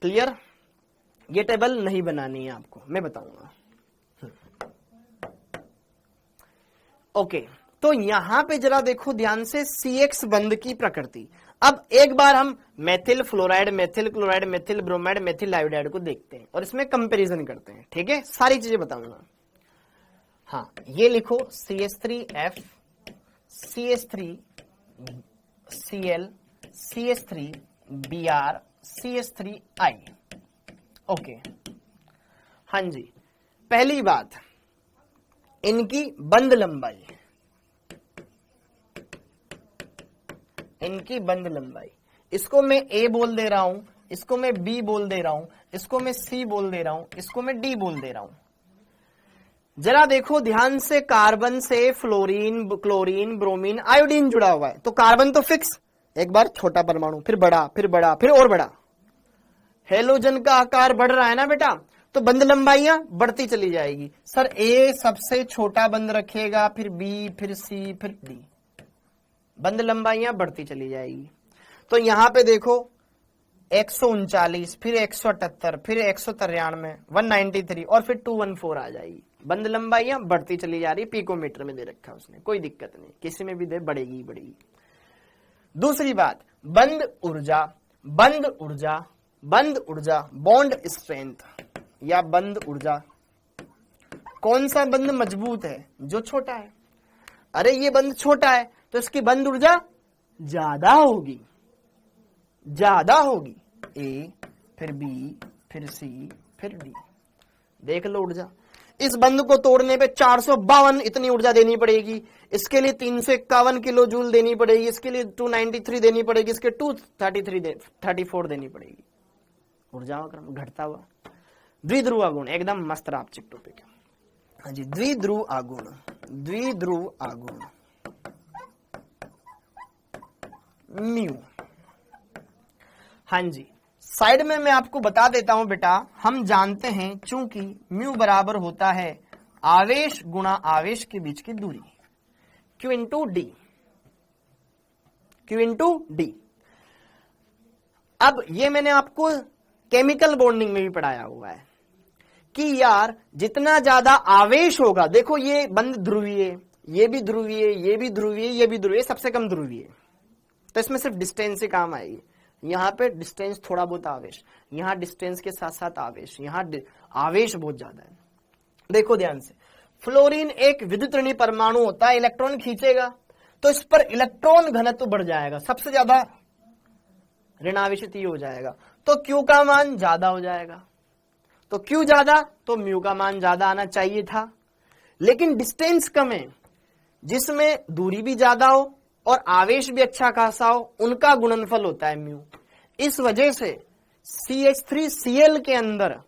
क्लियर। ये टेबल नहीं बनानी है आपको, मैं बताऊंगा, ओके। तो यहां पे जरा देखो ध्यान से CX बंध की प्रकृति। अब एक बार हम methyl fluoride, methyl chloride, methyl bromide, methyl iodide को देखते हैं और इसमें कंपैरिजन करते हैं, ठीक है। सारी चीजें बताऊंगा। हाँ ये लिखो CH3F, CH3Cl, CH3 Br CH3I। Okay, हाँ जी, पहली बात इनकी बंध लंबाई, इनकी बंध लंबाई, इसको मैं A बोल दे रहा हूं, इसको मैं B बोल दे रहा हूं, इसको मैं C बोल दे रहा हूं, इसको मैं D बोल दे रहा हूं। जरा देखो ध्यान से, कार्बन से फ्लोरीन, क्लोरीन, ब्रोमीन, आयोडीन जुड़ा हुआ है, तो कार्बन तो फिक्स, एक बार छोटा परमाणु, फिर बड़ा, फिर बड़ा, फिर और बड़ा। हेलोजन का आकार बढ़ रहा है ना बेटा, तो बंध लंबाइयां बढ़ती चली जाएगी। सर A सबसे छोटा बंध रखेगा, फिर B, फिर C, फिर D, बंध लंबाइयां बढ़ती चली जाएगी। तो यहां पे देखो 139, फिर 178, फिर 193, 193 और फिर 214 आ जाएगी। बंध लंबाइयां बढ़ती चली जा रही, पिकोमीटर में दे रखा उसने, कोई दिक्कत नहीं, किसी में भी दे, बढ़ेगी ही बढ़ेगी। दूसरी बात, बंध ऊर्जा, बंध ऊर्जा, बंध ऊर्जा, बॉन्ड स्ट्रेंथ या बंध ऊर्जा। कौन सा बंध मजबूत है? जो छोटा है। अरे ये बंध छोटा है तो इसकी बंध ऊर्जा ज्यादा होगी, ज्यादा होगी। ए, फिर बी, फिर सी, फिर डी, देख लो ऊर्जा। इस बंध को तोड़ने पे 452 इतनी ऊर्जा देनी पड़ेगी, इसके लिए 351 किलो जूल देनी पड़ेगी, इसके लिए 293 देनी पड़ेगी, इसके 234 देनी पड़ेगी। ऊर्जाओं का क्रम घटता हुआ। द्विध्रुव आगुण एकदम मस्त रापचिक टॉपिक है। हाँ जी, द्विध्रुव आगुण, द्विध्रुव आगुण म्यू। हाँ जी, साइड में मैं आपको बता देता हूं बेटा, हम जानते हैं चूंकि म्यू बराबर होता है आवेश गुणा आवेश के बीच की दूरी, Q into D, Q into D. अब ये मैंने आपको केमिकल बॉन्डिंग में भी पढ़ाया हुआ है कि यार जितना ज्यादा आवेश होगा, देखो ये बंध ध्रुवीय, ये भी ध्रुवीय, ये भी ध्रुवीय, ये भी ध्रुवीय, सबसे कम ध्रुवीय, तो इसमें सिर्फ डिस्टेंस से काम आएगी। यहां पे डिस्टेंस थोड़ा बहुत आवेश, यहां डिस्टेंस के साथ साथ आवेश, यहां आवेश बहुत ज्यादा है। देखो ध्यान से, फ्लोरीन एक विद्युत ऋणी परमाणु होता है, इलेक्ट्रॉन खींचेगा तो इस पर इलेक्ट्रॉन घनत्व बढ़ जाएगा, सबसे ज्यादा ऋणावेशित हो जाएगा, तो Q का मान ज्यादा हो जाएगा। तो Q ज्यादा तो म्यू का मान ज्यादा आना चाहिए था, लेकिन डिस्टेंस कम है, जिसमें दूरी भी ज्यादा हो और आवेश भी अच्छा खासा हो, उनका गुणनफल होता है म्यू। इस वजह से CH3Cl के अंदर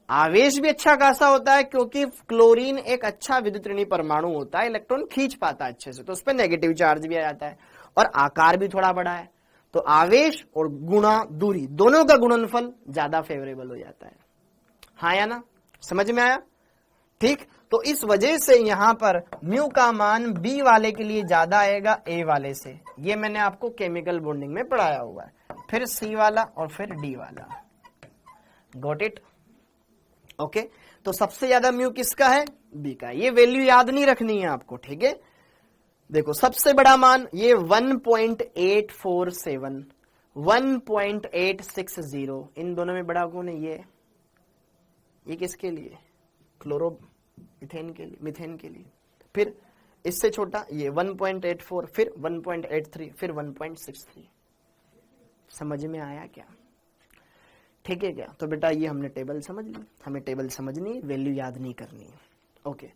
आवेश भी अच्छा खासा होता है, क्योंकि क्लोरीन एक अच्छा विद्युत ऋणी परमाणु होता है, इलेक्ट्रॉन खींच पाता है अच्छे से, तो उस पर नेगेटिव चार्ज भी आ जाता है और आकार भी थोड़ा बड़ा है, तो आवेश और गुणा दूरी दोनों का गुणनफल ज्यादा फेवरेबल हो जाता है। हाँ या ना, समझ में आया? ठीक, तो इस वजह से यहां पर म्यू का मान बी वाले के लिए ज्यादा आएगा ए वाले से, ये मैंने आपको केमिकल बॉन्डिंग में पढ़ाया हुआ है। फिर सी वाला और फिर डी वाला, गॉट इट? ओके, तो सबसे ज्यादा म्यू किसका है? बी का। ये वैल्यू याद नहीं रखनी है आपको, ठीक है? देखो सबसे बड़ा मान ये 1.847, 1.860, इन दोनों में बड़ा कौन है? ये किसके लिए? क्लोरो मिथेन के लिए, मिथेन के लिए। फिर इससे छोटा ये 1.84, फिर 1.83, फिर 1.63। समझ में आया क्या? ठीक है क्या? तो बेटा ये हमने टेबल समझ ली, हमें टेबल समझनी, वैल्यू याद नहीं करनी है। ओके,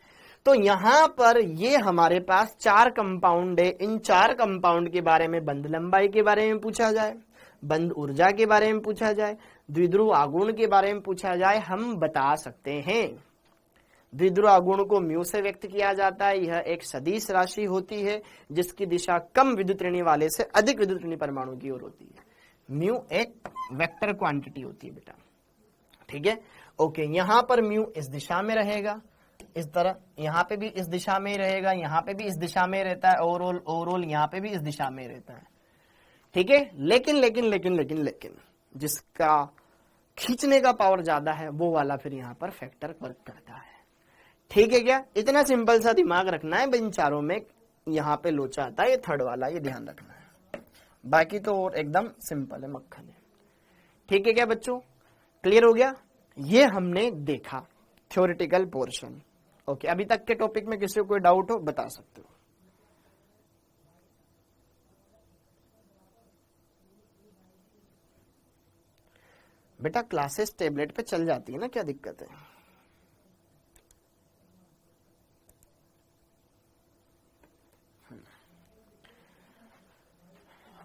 तो यहां पर ये हमारे पास 4 कंपाउंड है, इन 4 कंपाउंड के बारे में, बंध लंबाई के बारे में पूछा जाए, बंध ऊर्जा के बारे में पूछा जाए, द्विध्रुव आगुण के बारे में पूछा जाए, हम बता सकते हैं। द्विध्रुव आगुण को म्यू से व्यक्त किया जाता है, यह एक सदिश राशि होती है जिसकी दिशा कम विद्युत ऋणी वाले से अधिक विद्युत ऋणी परमाणु की ओर होती है। म्यू एक वेक्टर क्वांटिटी होती है बेटा, ठीक है? ओके, यहां पर म्यू इस दिशा में रहेगा, इस तरह, यहां पे भी इस दिशा में ही रहेगा, यहां पे भी इस दिशा में रहता है, ओवरऑल यहां पे भी इस दिशा में रहता है, ठीक है? लेकिन जिसका खींचने का पावर ज्यादा है वो वाला फिर यहां पर फैक्टर वर्क करता है, ठीक है क्या? इतना सिंपल सा दिमाग रखना है। इन चारों में यहां पे लोचा आता है, ये थर्ड वाला, ये ध्यान रखना है। बाकी तो और एकदम सिंपल है, मक्खन है, ठीक है क्या बच्चों? क्लियर हो गया? ये हमने देखा थ्योरेटिकल पोर्शन। ओके, अभी तक के टॉपिक में किसी को कोई डाउट हो बता सकते हो। बेटा क्लासेस टेबलेट पे चल जाती है ना, क्या दिक्कत है?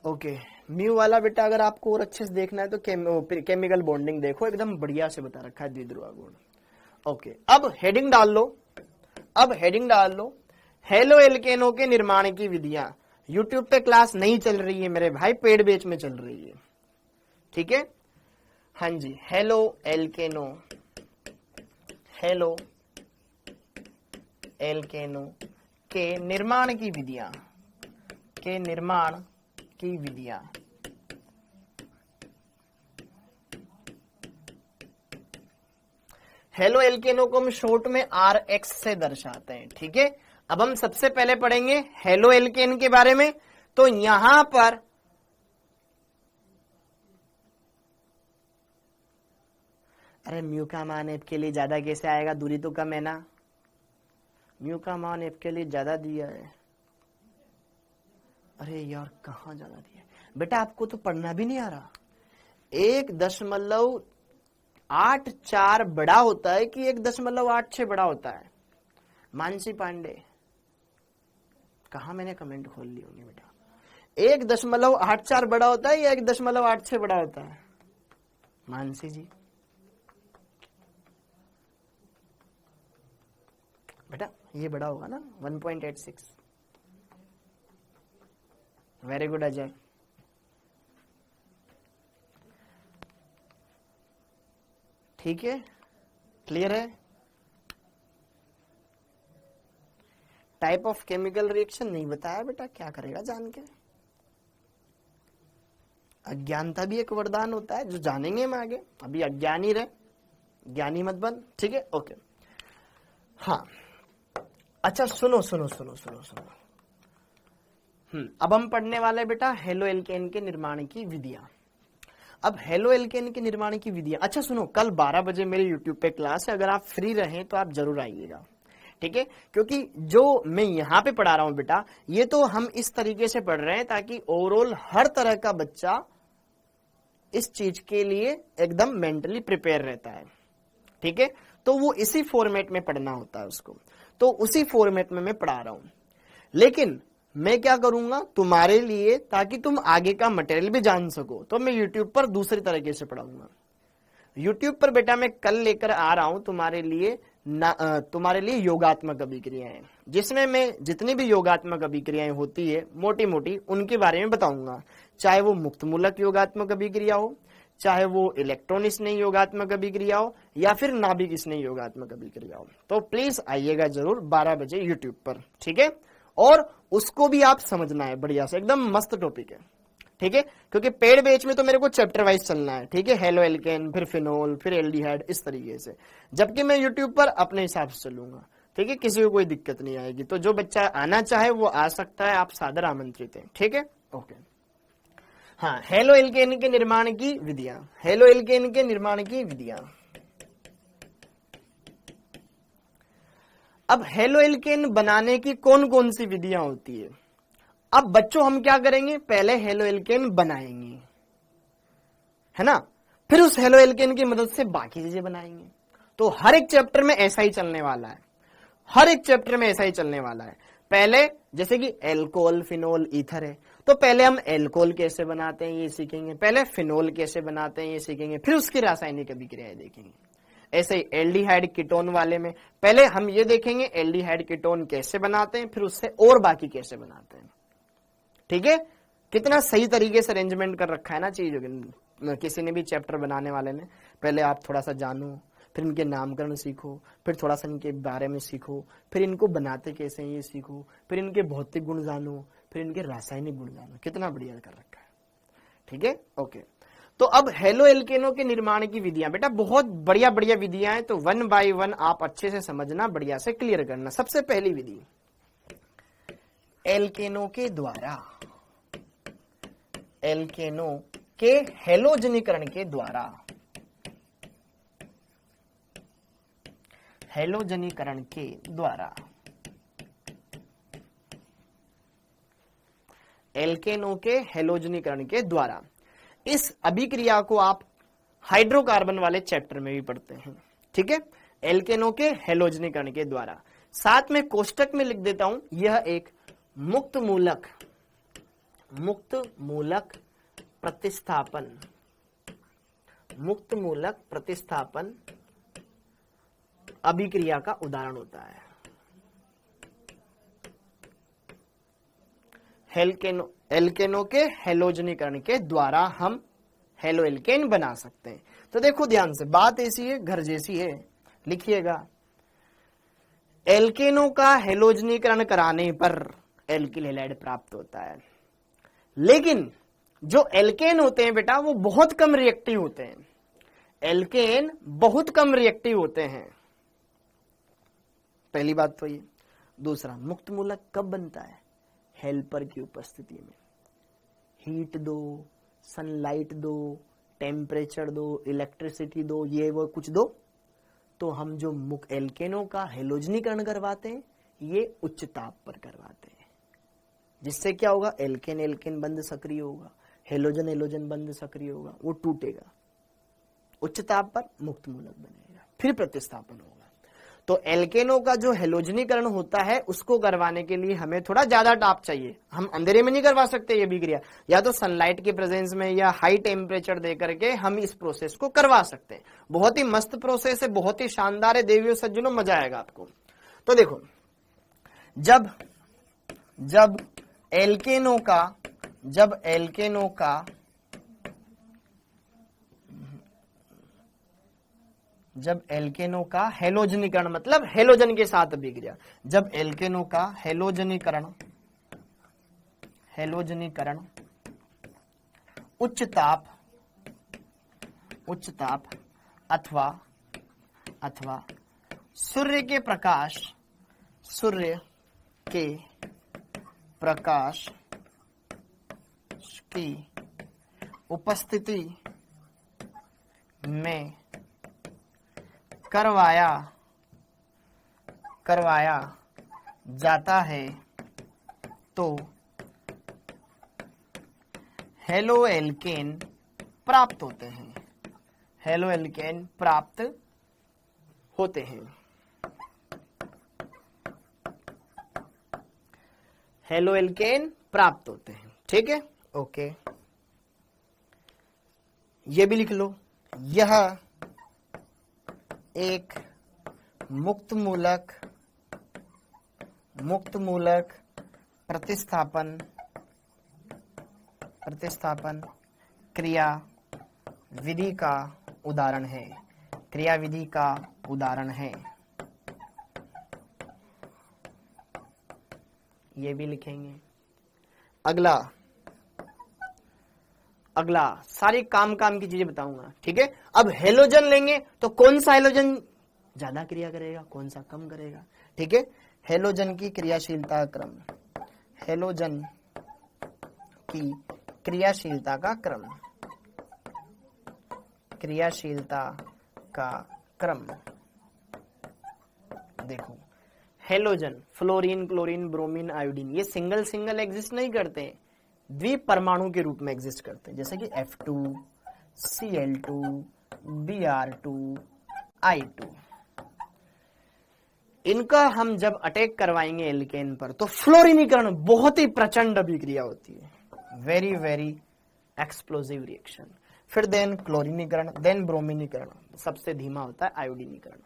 ओके म्यू वाला बेटा अगर आपको और अच्छे से देखना है तो केमिकल बॉन्डिंग देखो, एकदम बढ़िया से बता रखा है द्विध्रुवा गुण। ओके अब हेडिंग डाल लो, हेलो एल्केनो के निर्माण की विधियां। यूट्यूब पे क्लास नहीं चल रही है मेरे भाई, पेड बैच में चल रही है, ठीक है? हाँ जी, हेलो एल्केनो के निर्माण की विधियां, हेलो एल्केनो को हम शॉर्ट में RX से दर्शाते हैं, ठीक है? अब हम सबसे पहले पढ़ेंगे हेलो एल्केन के बारे में। तो यहां पर अरे म्यू का मान एफ के लिए ज्यादा कैसे आएगा, दूरी तो कम है ना। म्यू का मान एफ के लिए ज्यादा दिया है। अरे यार कहां ज्यादा दिया है बेटा, आपको तो पढ़ना भी नहीं आ रहा। 1.84 बड़ा होता है कि 1.86 बड़ा होता है? मानसी पांडे, कहा मैंने कमेंट खोल ली होगी बेटा। 1.84 बड़ा होता है या 1.86 बड़ा होता है? मानसी जी बेटा ये बड़ा होगा ना 1.86। Very good Ajay. ठीक है, क्लियर है? टाइप ऑफ केमिकल रिएक्शन नहीं बताया बेटा, क्या करेगा जान के? अज्ञानता भी एक वरदान होता है, जो जानेंगे हम आगे। अभी अज्ञानी रहे, ज्ञानी मत बन, ठीक है? ओके हाँ अच्छा सुनो, अब हम पढ़ने वाले बेटा हेलो एल्केन के निर्माण की विधियां। अब हेलो एल्केन के निर्माण की विधियां, अच्छा सुनो, कल 12 बजे मेरे यूट्यूब पे क्लास है, अगर आप फ्री रहें तो आप जरूर आइएगा, ठीक है? क्योंकि जो मैं यहाँ पे पढ़ा रहा हूं बेटा, ये तो हम इस तरीके से पढ़ रहे हैं ताकि ओवरऑल हर तरह का बच्चा इस चीज के लिए एकदम मेंटली प्रिपेयर रहता है, ठीक है? तो वो इसी फॉर्मेट में पढ़ना होता है उसको, तो उसी फॉर्मेट में मैं पढ़ा रहा हूं। लेकिन मैं क्या करूंगा तुम्हारे लिए, ताकि तुम आगे का मटेरियल भी जान सको, तो मैं यूट्यूब पर दूसरी तरीके से पढ़ाऊंगा। यूट्यूब पर बेटा मैं कल लेकर आ रहा हूं तुम्हारे लिए योगात्मक अभिक्रियाएं, जिसमें मैं जितनी भी योगात्मक अभिक्रियाएं होती है मोटी मोटी उनके बारे में बताऊंगा। चाहे वो मुक्त मूलक योगात्मक अभिक्रिया हो, चाहे वो इलेक्ट्रॉन स्नेह योगात्मक अभिक्रिया हो, या फिर नाभिक स्नेह योगात्मक अभिक्रिया हो। तो प्लीज आइएगा जरूर 12 बजे यूट्यूब पर, ठीक है? और उसको भी आप समझना है बढ़िया से, एकदम मस्त टॉपिक है, ठीक है? क्योंकि पेड बैच में तो मेरे को चैप्टर वाइज चलना है, ठीक है? हेलो एल्केन, फिर फिनोल, फिर एल्डिहाइड, इस तरीके से। जबकि मैं यूट्यूब पर अपने हिसाब से चलूंगा, ठीक है? किसी को कोई दिक्कत नहीं आएगी। तो जो बच्चा आना चाहे वो आ सकता है, आप सादर आमंत्रित हैं, ठीक है? ओके हाँ, हेलो एल्केन के निर्माण की विधियां, हेलो एल्केन के निर्माण की विधियां। अब हेलो एल्केन बनाने की कौन कौन सी विधियां होती है? अब बच्चों हम क्या करेंगे, पहले हेलो एल्केन बनाएंगे, है ना? फिर उस हेलो एल्केन की मदद से बाकी चीजें बनाएंगे। तो हर एक चैप्टर में ऐसा ही चलने वाला है, पहले जैसे कि एल्कोहल, फिनोल, ईथर है, तो पहले हम एल्कोहल कैसे बनाते हैं ये सीखेंगे, पहले फिनोल कैसे बनाते हैं ये सीखेंगे, फिर उसकी रासायनिक अभिक्रियाएं देखेंगे। ऐसे ही एल्डिहाइड कीटोन वाले में पहले हम ये देखेंगे एल्डिहाइड कीटोन कैसे बनाते हैं, फिर उससे और बाकी कैसे बनाते हैं, ठीक है? कितना सही तरीके से अरेंजमेंट कर रखा है ना चीज, किसी ने भी चैप्टर बनाने वाले ने। पहले आप थोड़ा सा जानो, फिर इनके नामकरण सीखो, फिर थोड़ा सा इनके बारे में सीखो, फिर इनको बनाते कैसे हैं ये सीखो, फिर इनके भौतिक गुण जानो, फिर इनके रासायनिक गुण जानो। कितना बढ़िया कर रखा है, ठीक है? ओके तो अब हेलो एल्केनो के निर्माण की विधियां बेटा बहुत बढ़िया बढ़िया विधियां हैं, तो 1 बाय 1 आप अच्छे से समझना, बढ़िया से क्लियर करना। सबसे पहली विधि एल्केनो के द्वारा, एल्केनो के हेलोजनीकरण के द्वारा, हेलोजनीकरण के द्वारा, एल्केनो के हेलोजनीकरण के द्वारा। इस अभिक्रिया को आप हाइड्रोकार्बन वाले चैप्टर में भी पढ़ते हैं, ठीक है, एल्केनों के हेलोजनीकरण के द्वारा। साथ में कोष्टक में लिख देता हूं, यह एक मुक्त मूलक प्रतिस्थापन अभिक्रिया का उदाहरण होता है। एल्केनों के हेलोजनीकरण के द्वारा हम हेलो एल्केन बना सकते हैं। तो देखो ध्यान से, बात ऐसी है, घर जैसी है, लिखिएगा। एल्केनों का हेलोजनीकरण कराने पर एल्किल हैलाइड प्राप्त होता है, लेकिन जो एल्केन होते हैं बेटा वो बहुत कम रिएक्टिव होते हैं। एल्केन बहुत कम रिएक्टिव होते हैं, पहली बात तो ये। दूसरा, मुक्त मूलक कब बनता है? हेल्पर की उपस्थिति में। हीट दो, सनलाइट दो, टेम्परेचर दो, इलेक्ट्रिसिटी दो, ये वो कुछ दो, तो हम जो एल्केनों का हेलोजनीकरण करवाते हैं ये उच्च ताप पर करवाते हैं, जिससे क्या होगा? एल्केन बंध सक्रिय होगा, हेलोजन बंध सक्रिय होगा, वो टूटेगा, उच्च ताप पर मुक्त मूलक बनेगा, फिर प्रतिस्थापन होगा। तो एल्केनों का जो हेलोजनीकरण होता है उसको करवाने के लिए हमें थोड़ा ज्यादा ताप चाहिए। हम अंधेरे में नहीं करवा सकते ये अभिक्रिया, या तो सनलाइट के प्रेजेंस में या हाई टेम्परेचर दे करके हम इस प्रोसेस को करवा सकते हैं। बहुत ही मस्त प्रोसेस है, बहुत ही शानदार है देवियों सज्जनों, मजा आएगा आपको। तो देखो, जब एल्केनों का हेलोजनीकरण, मतलब हेलोजन के साथ अभिक्रिया, जब एल्केनों का हेलोजनीकरण उच्च ताप अथवा सूर्य के प्रकाश की उपस्थिति में करवाया जाता है तो हेलो एल्केन प्राप्त होते हैं। हेलो एल्केन प्राप्त होते हैं। हेलो एल्केन प्राप्त होते हैं, ठीक है, ओके। ये भी लिख लो, यह एक मुक्त मूलक प्रतिस्थापन क्रिया विधि का उदाहरण है। ये भी लिखेंगे। अगला सारी काम की चीजें बताऊंगा, ठीक है। अब हेलोजन लेंगे तो कौन सा हेलोजन ज्यादा क्रिया करेगा, कौन सा कम करेगा, ठीक है। हेलोजन की क्रियाशीलता का क्रम देखो। Halogen fluorine, chlorine, bromine, iodine, ये सिंगल एग्जिस्ट नहीं करते, द्वीप परमाणु के रूप में एग्जिस्ट करते हैं, जैसे कि F2, Cl2, Br2, I2। इनका हम जब अटैक करवाएंगे एल्केन पर तो फ्लोरीनीकरण बहुत ही प्रचंड अभिक्रिया होती है, वेरी वेरी एक्सप्लोसिव रिएक्शन। फिर देन क्लोरीनीकरण, देन ब्रोमीनीकरण, सबसे धीमा होता है आयोडीनीकरण,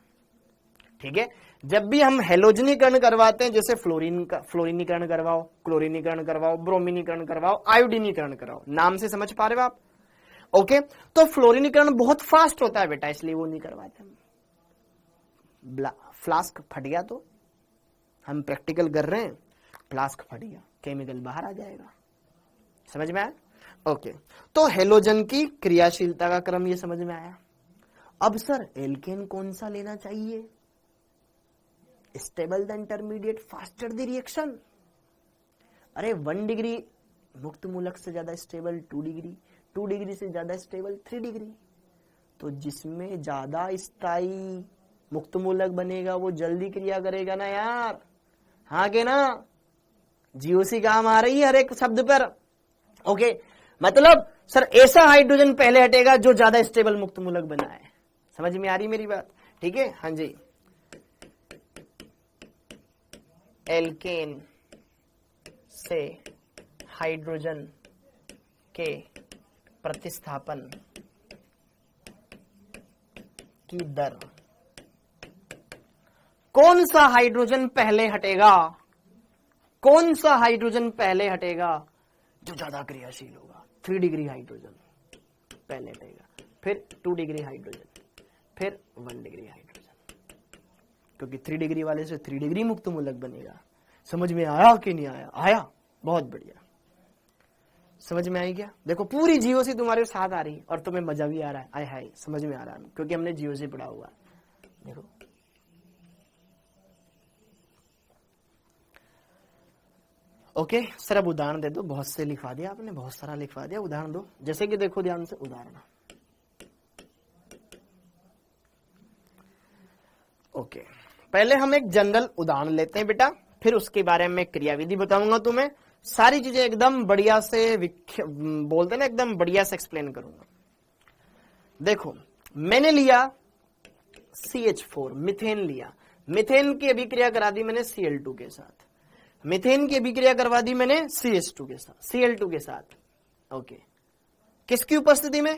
ठीक है। जब भी हम हेलोजनीकरण करवाते हैं, जैसे फ्लोरीनीकरण करवाओ, क्लोरीनीकरण करवाओ, ब्रोमीनीकरण करवाओ, आयोडीनीकरण कराओ, नाम से समझ पा रहे हो आप, ओके। तो फ्लोरीनीकरण बहुत फास्ट होता है बेटा, इसलिए वो नहीं करवाते हम। फ्लास्क फट गया तो हम प्रैक्टिकल कर रहे हैं, फ्लास्क फट गया, केमिकल बाहर आ जाएगा, समझ में आया, ओके। तो हेलोजन की क्रियाशीलता का क्रम ये समझ में आया। अब सर एल्केन कौन सा लेना चाहिए? Stable the intermediate, faster the reaction. अरे 1 डिग्री मुक्त मूलक से ज्यादा स्टेबल 2 डिग्री, 2 डिग्री से ज्यादा स्टेबल 3 डिग्री। तो जिसमें ज्यादा स्थायी मुक्त मूलक बनेगा वो जल्दी क्रिया करेगा ना यार, हाँ के ना? जीओसी काम आ रही है हर एक शब्द पर, ओके। मतलब सर ऐसा हाइड्रोजन पहले हटेगा जो ज्यादा स्टेबल मुक्त मूलक बना है। समझ में आ रही मेरी बात? ठीक है, हाँ जी। एल्केन से हाइड्रोजन के प्रतिस्थापन की दर, कौन सा हाइड्रोजन पहले हटेगा? कौन सा हाइड्रोजन पहले हटेगा? जो ज्यादा क्रियाशील होगा। 3 डिग्री हाइड्रोजन पहले हटेगा, फिर 2 डिग्री हाइड्रोजन, फिर 1 डिग्री हाइड्रोजन, क्योंकि 3 डिग्री वाले से 3 डिग्री मुक्त मूलक बनेगा। समझ में आया कि नहीं आया? आया, बहुत बढ़िया। समझ में आई क्या? देखो पूरी जीओसी तुम्हारे साथ आ रही है और तुम्हें मजा भी आ रहा है। आय हाय, समझ में आ रहा है, क्योंकि हमने जीओसी पढ़ा हुआ है। देखो ओके सर, अब उदाहरण दे दो। बहुत से लिखवा दिया आपने, बहुत सारा लिखवा दिया, उदाहरण दो। जैसे कि देखो ध्यान से उदाहरण। ओके, पहले हम एक जनरल उदाहरण लेते हैं बेटा, फिर उसके बारे में क्रियाविधि बताऊंगा तुम्हें। सारी चीजें एकदम बढ़िया से बोलते ना, एकदम बढ़िया से एक्सप्लेन करूंगा। देखो मैंने लिया CH4 मिथेन लिया, मिथेन की अभिक्रिया करा दी मैंने Cl2 के साथ, मिथेन की अभिक्रिया करवा दी मैंने CH2 के साथ, Cl2 के साथ। ओके, किसकी उपस्थिति में?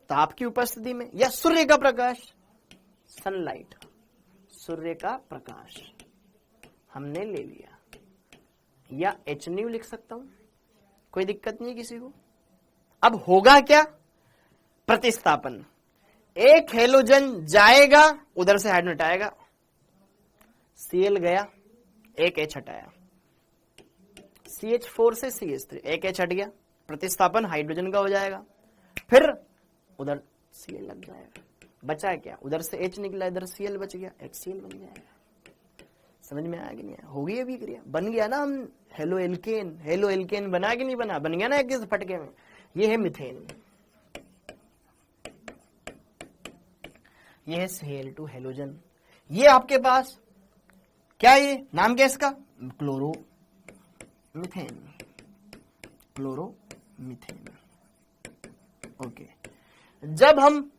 ताप की उपस्थिति में, या सूर्य का प्रकाश, सनलाइट, सूर्य का प्रकाश हमने ले लिया, या HNu लिख सकता हूं, कोई दिक्कत नहीं किसी को। अब होगा क्या? प्रतिस्थापन। एक हेलोजन जाएगा, उधर से हाइड्रोजन हटाएगा, Cl गया, एक H हटाया, CH4 से CH3, एक H हट गया, प्रतिस्थापन हाइड्रोजन का हो जाएगा, फिर उधर Cl लग जाएगा, बचा क्या? उधर से H निकला, इधर Cl बच गया, HCl बन जाएगा। समझ में आया कि नहीं आया? होगी अभी क्रिया, बन गया ना हम हेलो एल्केन। हेलो एल्केन बना कि नहीं बना? बन गया ना एक इस फटके में। ये है मिथेन, ये है Cl2 हेलोजन। ये आपके पास क्या, ये नाम क्या इसका? Chloro methane, chloro methane. Okay, जब हम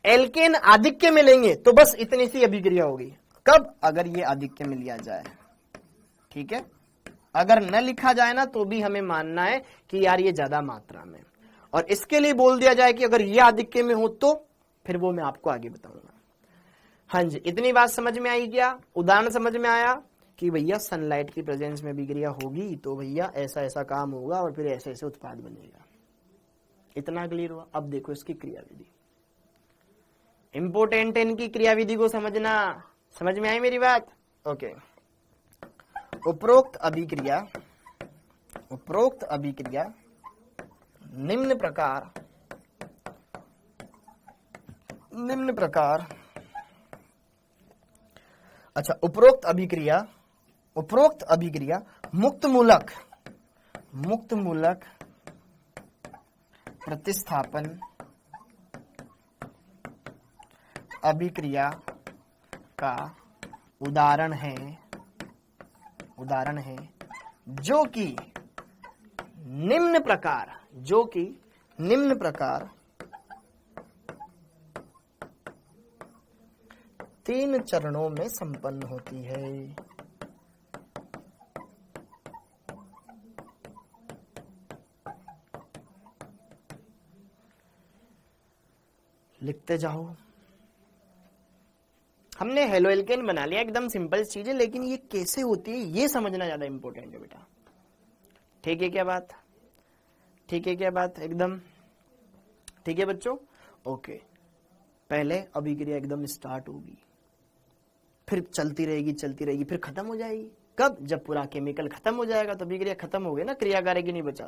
एल्केन आधिक्य में लेंगे तो बस इतनी सी अभिक्रिया होगी। कब? अगर ये आधिक्य में लिया जाए, ठीक है। अगर न लिखा जाए ना तो भी हमें मानना है कि यार ये ज्यादा मात्रा में, और इसके लिए बोल दिया जाए कि अगर ये आधिक्य में हो तो फिर वो मैं आपको आगे बताऊंगा। हाँ जी, इतनी बात समझ में आई क्या? उदाहरण समझ में आया कि भैया सनलाइट की प्रेजेंस में अभिक्रिया होगी तो भैया ऐसा ऐसा काम होगा और फिर ऐसे ऐसे उत्पाद बनेगा। इतना क्लियर हुआ? अब देखो इसकी क्रियाविधि, इंपोर्टेंट है इनकी क्रियाविधि को समझना। समझ में आई मेरी बात? ओके, उपरोक्त अभिक्रिया निम्न प्रकार। अच्छा, उपरोक्त अभिक्रिया मुक्त मूलक प्रतिस्थापन अभिक्रिया का उदाहरण है जो कि निम्न प्रकार 3 चरणों में संपन्न होती है। लिखते जाओ। हमने हेलो एल्केन बना लिया, एकदम सिंपल चीज है, लेकिन ये कैसे होती है ये समझना ज्यादा इंपॉर्टेंट है बेटा। ठीक है क्या बात? ठीक है क्या बात? एकदम ठीक है बच्चों। ओके, पहले अभिक्रिया एकदम स्टार्ट होगी, फिर चलती रहेगी, फिर खत्म हो जाएगी। कब? जब पूरा केमिकल खत्म हो जाएगा तो अभिक्रिया खत्म हो गई ना, क्रिया कार्य की नहीं बचा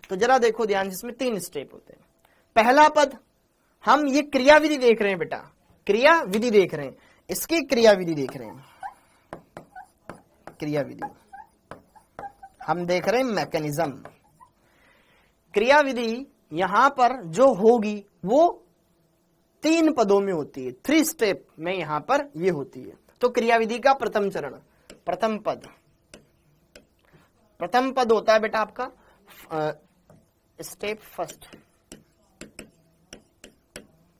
तो जरा देखो ध्यान से, इसमें 3 स्टेप होते हैं। पहला पद, हम ये क्रियाविधि देख रहे हैं बेटा, क्रियाविधि देख रहे हैं, इसकी क्रियाविधि देख रहे हैं। क्रियाविधि हम देख रहे हैं, मैकेनिज्म। क्रियाविधि यहां पर जो होगी वो 3 पदों में होती है, 3 स्टेप में यहां पर ये होती है। तो क्रियाविधि का प्रथम चरण, प्रथम पद होता है बेटा आपका स्टेप फर्स्ट।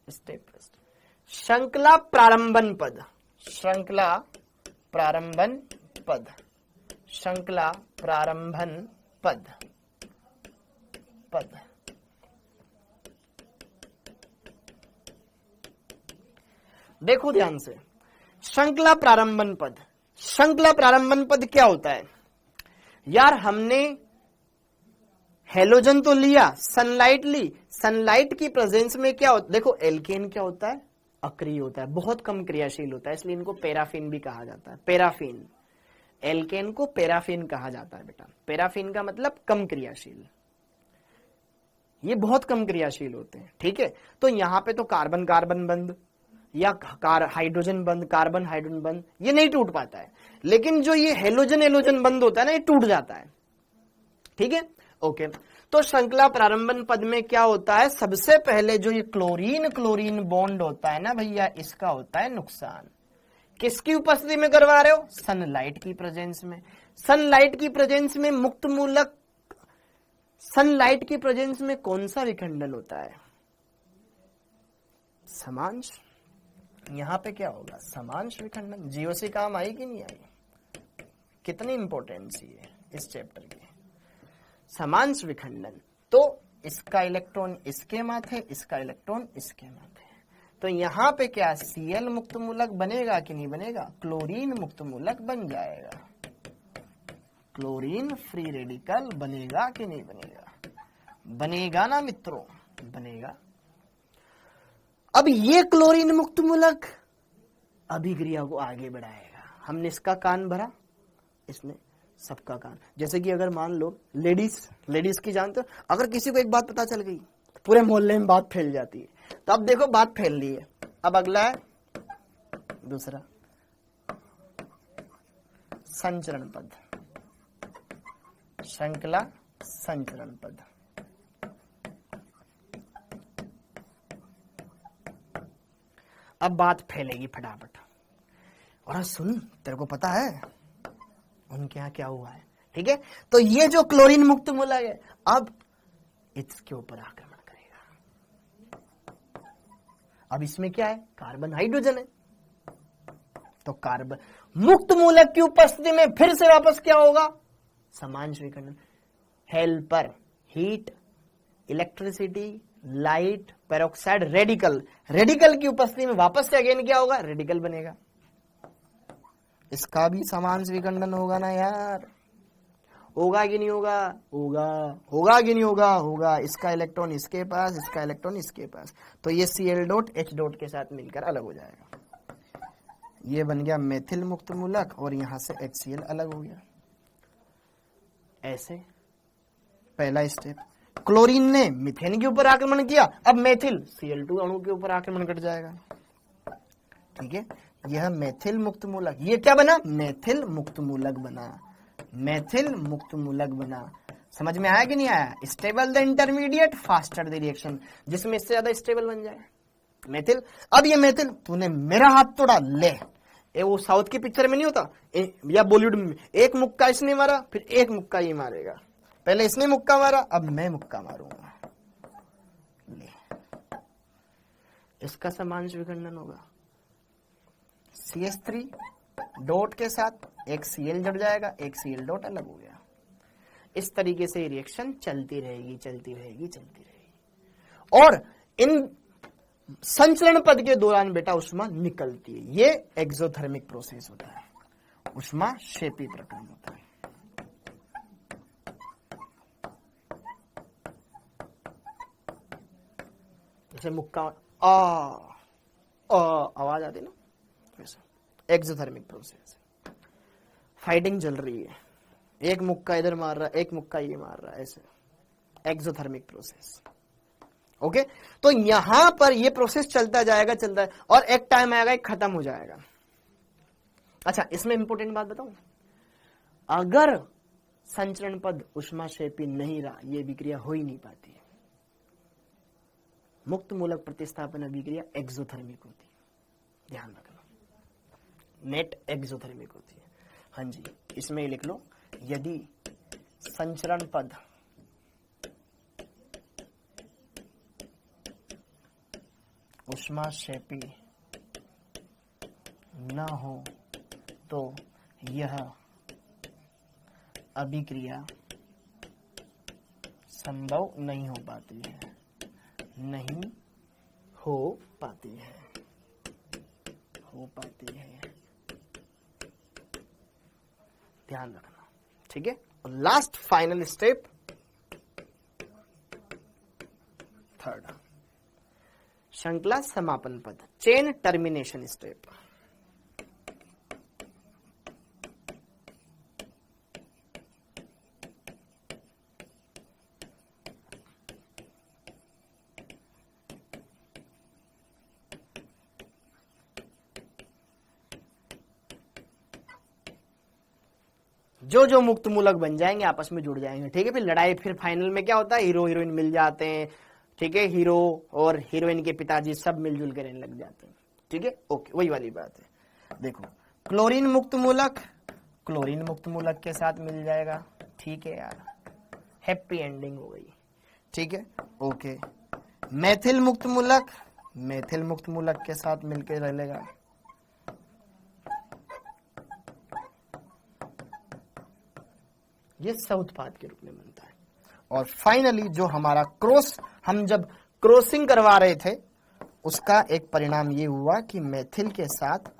स्टेप फर्स्ट, श्रृंखला प्रारंभन पद, श्रृंखला प्रारंभन पद, श्रृंखला प्रारंभन पद, पद। देखो ध्यान से, श्रृंखला प्रारंभन पद, श्रृंखला प्रारंभन पद क्या होता है यार? हमने हेलोजन तो लिया, सनलाइट ली, सनलाइट की प्रेजेंस में क्या होता है? देखो एल्केन क्या होता है? अक्रिय होता है, बहुत कम क्रियाशील होता है, इसलिए इनको पैराफिन भी कहा जाता है। पैराफिन, एल्केन को पैराफिन कहा जाता है बेटा। पैराफिन का मतलब कम क्रियाशील, ये बहुत कम क्रियाशील होते हैं, ठीक है। तो यहां पे तो कार्बन कार्बन बंद या हाइड्रोजन बंद, कार्बन हाइड्रोजन बंद, ये नहीं टूट पाता है। लेकिन जो ये हेलोजन हेलोजन बंद होता है ना, ये टूट जाता है, ठीक है, ओके। तो श्रृंखला प्रारंभन पद में क्या होता है? सबसे पहले जो ये क्लोरीन क्लोरीन बॉन्ड होता है ना भैया, इसका होता है नुकसान। किसकी उपस्थिति में करवा रहे हो? सनलाइट की प्रेजेंस में। सनलाइट की प्रेजेंस में मुक्त मूलक, सनलाइट की प्रेजेंस में कौन सा विखंडन होता है? समांश। यहां पे क्या होगा? समांश विखंडन। जीओसी काम आई कि नहीं आई? कितनी इंपॉर्टेंस है इस चैप्टर की, समांश विखंडन। तो इसका इलेक्ट्रॉन इसके माथे, इसका इलेक्ट्रॉन इसके माथे, तो यहां पे क्या Cl मुक्त मूलक बनेगा कि नहीं बनेगा? क्लोरीन मुक्त मूलक बन जाएगा। क्लोरीन फ्री रेडिकल बनेगा कि नहीं बनेगा? बनेगा ना मित्रों, बनेगा। अब ये क्लोरीन मुक्त मूलक अभिक्रिया को आगे बढ़ाएगा। हमने इसका कान भरा, इसने सबका कान। जैसे कि अगर मान लो लेडीज की जानते हो, अगर किसी को एक बात पता चल गई पूरे मोहल्ले में बात फैल जाती है। तो अब देखो बात फैल रही है, अब अगला है दूसरा संचरण पद, श्रृंखला संचरण पद। अब बात फैलेगी फटाफट। और सुन, तेरे को पता है उनके यहाँ क्या हुआ है, ठीक है। तो ये जो क्लोरीन मुक्त मूलक है, अब इसके ऊपर आक्रमण करेगा। अब इसमें क्या है? कार्बन हाइड्रोजन है। तो कार्बन मुक्त मूलक की उपस्थिति में फिर से वापस क्या होगा? समांश विखंडन। Helper, heat, electricity, light, peroxide, radical, radical की उपस्थिति में वापस से अगेन क्या होगा? रेडिकल बनेगा। इसका भी समांश विखंडन होगा ना यार, होगा कि नहीं होगा? होगा। होगा कि नहीं होगा? होगा। इसका इलेक्ट्रॉन इसके पास, इसका इलेक्ट्रॉन इसके पास, तो ये Cl डॉट H डॉट के साथ मिलकर अलग हो जाएगा। ये बन गया मेथिल मुक्त मूलक और यहां से HCl अलग हो गया। ऐसे पहला स्टेप। क्लोरीन ने मीथेन के ऊपर आक्रमण किया, अब मेथिल Cl2 अणु के ऊपर आक्रमण कर जाएगा, ठीक है। यह मेथिल मुक्त मूलक, ये क्या बना? मेथिल मुक्त मूलक बना, मेथिल मुक्त मूलक बना। समझ में आया कि नहीं आया? Stable the intermediate, faster the reaction, जिसमें इससे ज्यादा स्टेबल बन जाए मेथिल। अब ये मेथिल, तूने मेरा हाथ तोड़ा, ले। वो साउथ की पिक्चर में नहीं होता या बॉलीवुड में, एक मुक्का इसने मारा फिर एक मुक्का ये मारेगा, पहले इसने मुक्का मारा अब मैं मुक्का मारूंगा, ले। इसका समांश विखंडन होगा। CH3 डॉट के साथ एक Cl जुड़ जाएगा, एक Cl डॉट अलग हो गया। इस तरीके से रिएक्शन चलती रहेगी, चलती रहेगी, चलती रहेगी। और इन संचरण पद के दौरान बेटा उष्मा निकलती है। ये एक्सोथर्मिक प्रोसेस होता है, उष्मा क्षेपी प्रक्रम होता है। जैसे मुक्का आवाज आती ना, वैसे एक्सोथर्मिक प्रोसेस। फाइटिंग चल रही है, एक मुक्का इधर मार रहा है, एक मुक्का ये मार रहा है, ऐसे एक्सोथर्मिक प्रोसेस, ओके। तो यहां पर ये प्रोसेस चलता जाएगा, चलता है, और एक टाइम आएगा एक खत्म हो जाएगा। अच्छा, इसमें इंपॉर्टेंट बात बताऊं, अगर संचरण पद उष्माक्षेपी नहीं रहा, ये अभिक्रिया हो ही नहीं पाती है। मुक्त मूलक प्रतिस्थापन अभिक्रिया एक्सोथर्मिक होती है, ध्यान रखना, नेट एक्सोथर्मिक होती है। हाँ जी, इसमें लिख लो, यदि संचरण पद ऊष्माक्षेपी न हो तो यह अभिक्रिया संभव नहीं हो पाती है, नहीं हो पाती है, हो पाती है। ध्यान रखना, ठीक है। और लास्ट फाइनल स्टेप, थर्ड, श्रृंखला समापन पद, चेन टर्मिनेशन स्टेप। जो जो मुक्त मूलक बन जाएंगे आपस में जुड़ जाएंगे, ठीक है। फिर लड़ाई, फिर फाइनल में क्या होता है, हीरो हीरोइन मिल जाते हैं, ठीक है। हीरो और हीरोइन के पिताजी सब मिलजुल कर रहने लग जाते हैं, ठीक है। ओके, वही वाली बात है। देखो, क्लोरीन मुक्त मूलक क्लोरीन मुक्त मूलक के साथ मिल जाएगा, ठीक है यार, हैप्पी एंडिंग हो गई, ठीक है। ओके, मैथिल मुक्त मूलक मैथिल मुक्त मूलक के साथ मिलकर रह लेगा, ये सउत्पाद के रूप में बनता है। और फाइनली जो हमारा क्रॉस, हम जब क्रॉसिंग करवा रहे थे उसका एक परिणाम ये हुआ कि मेथिल के साथ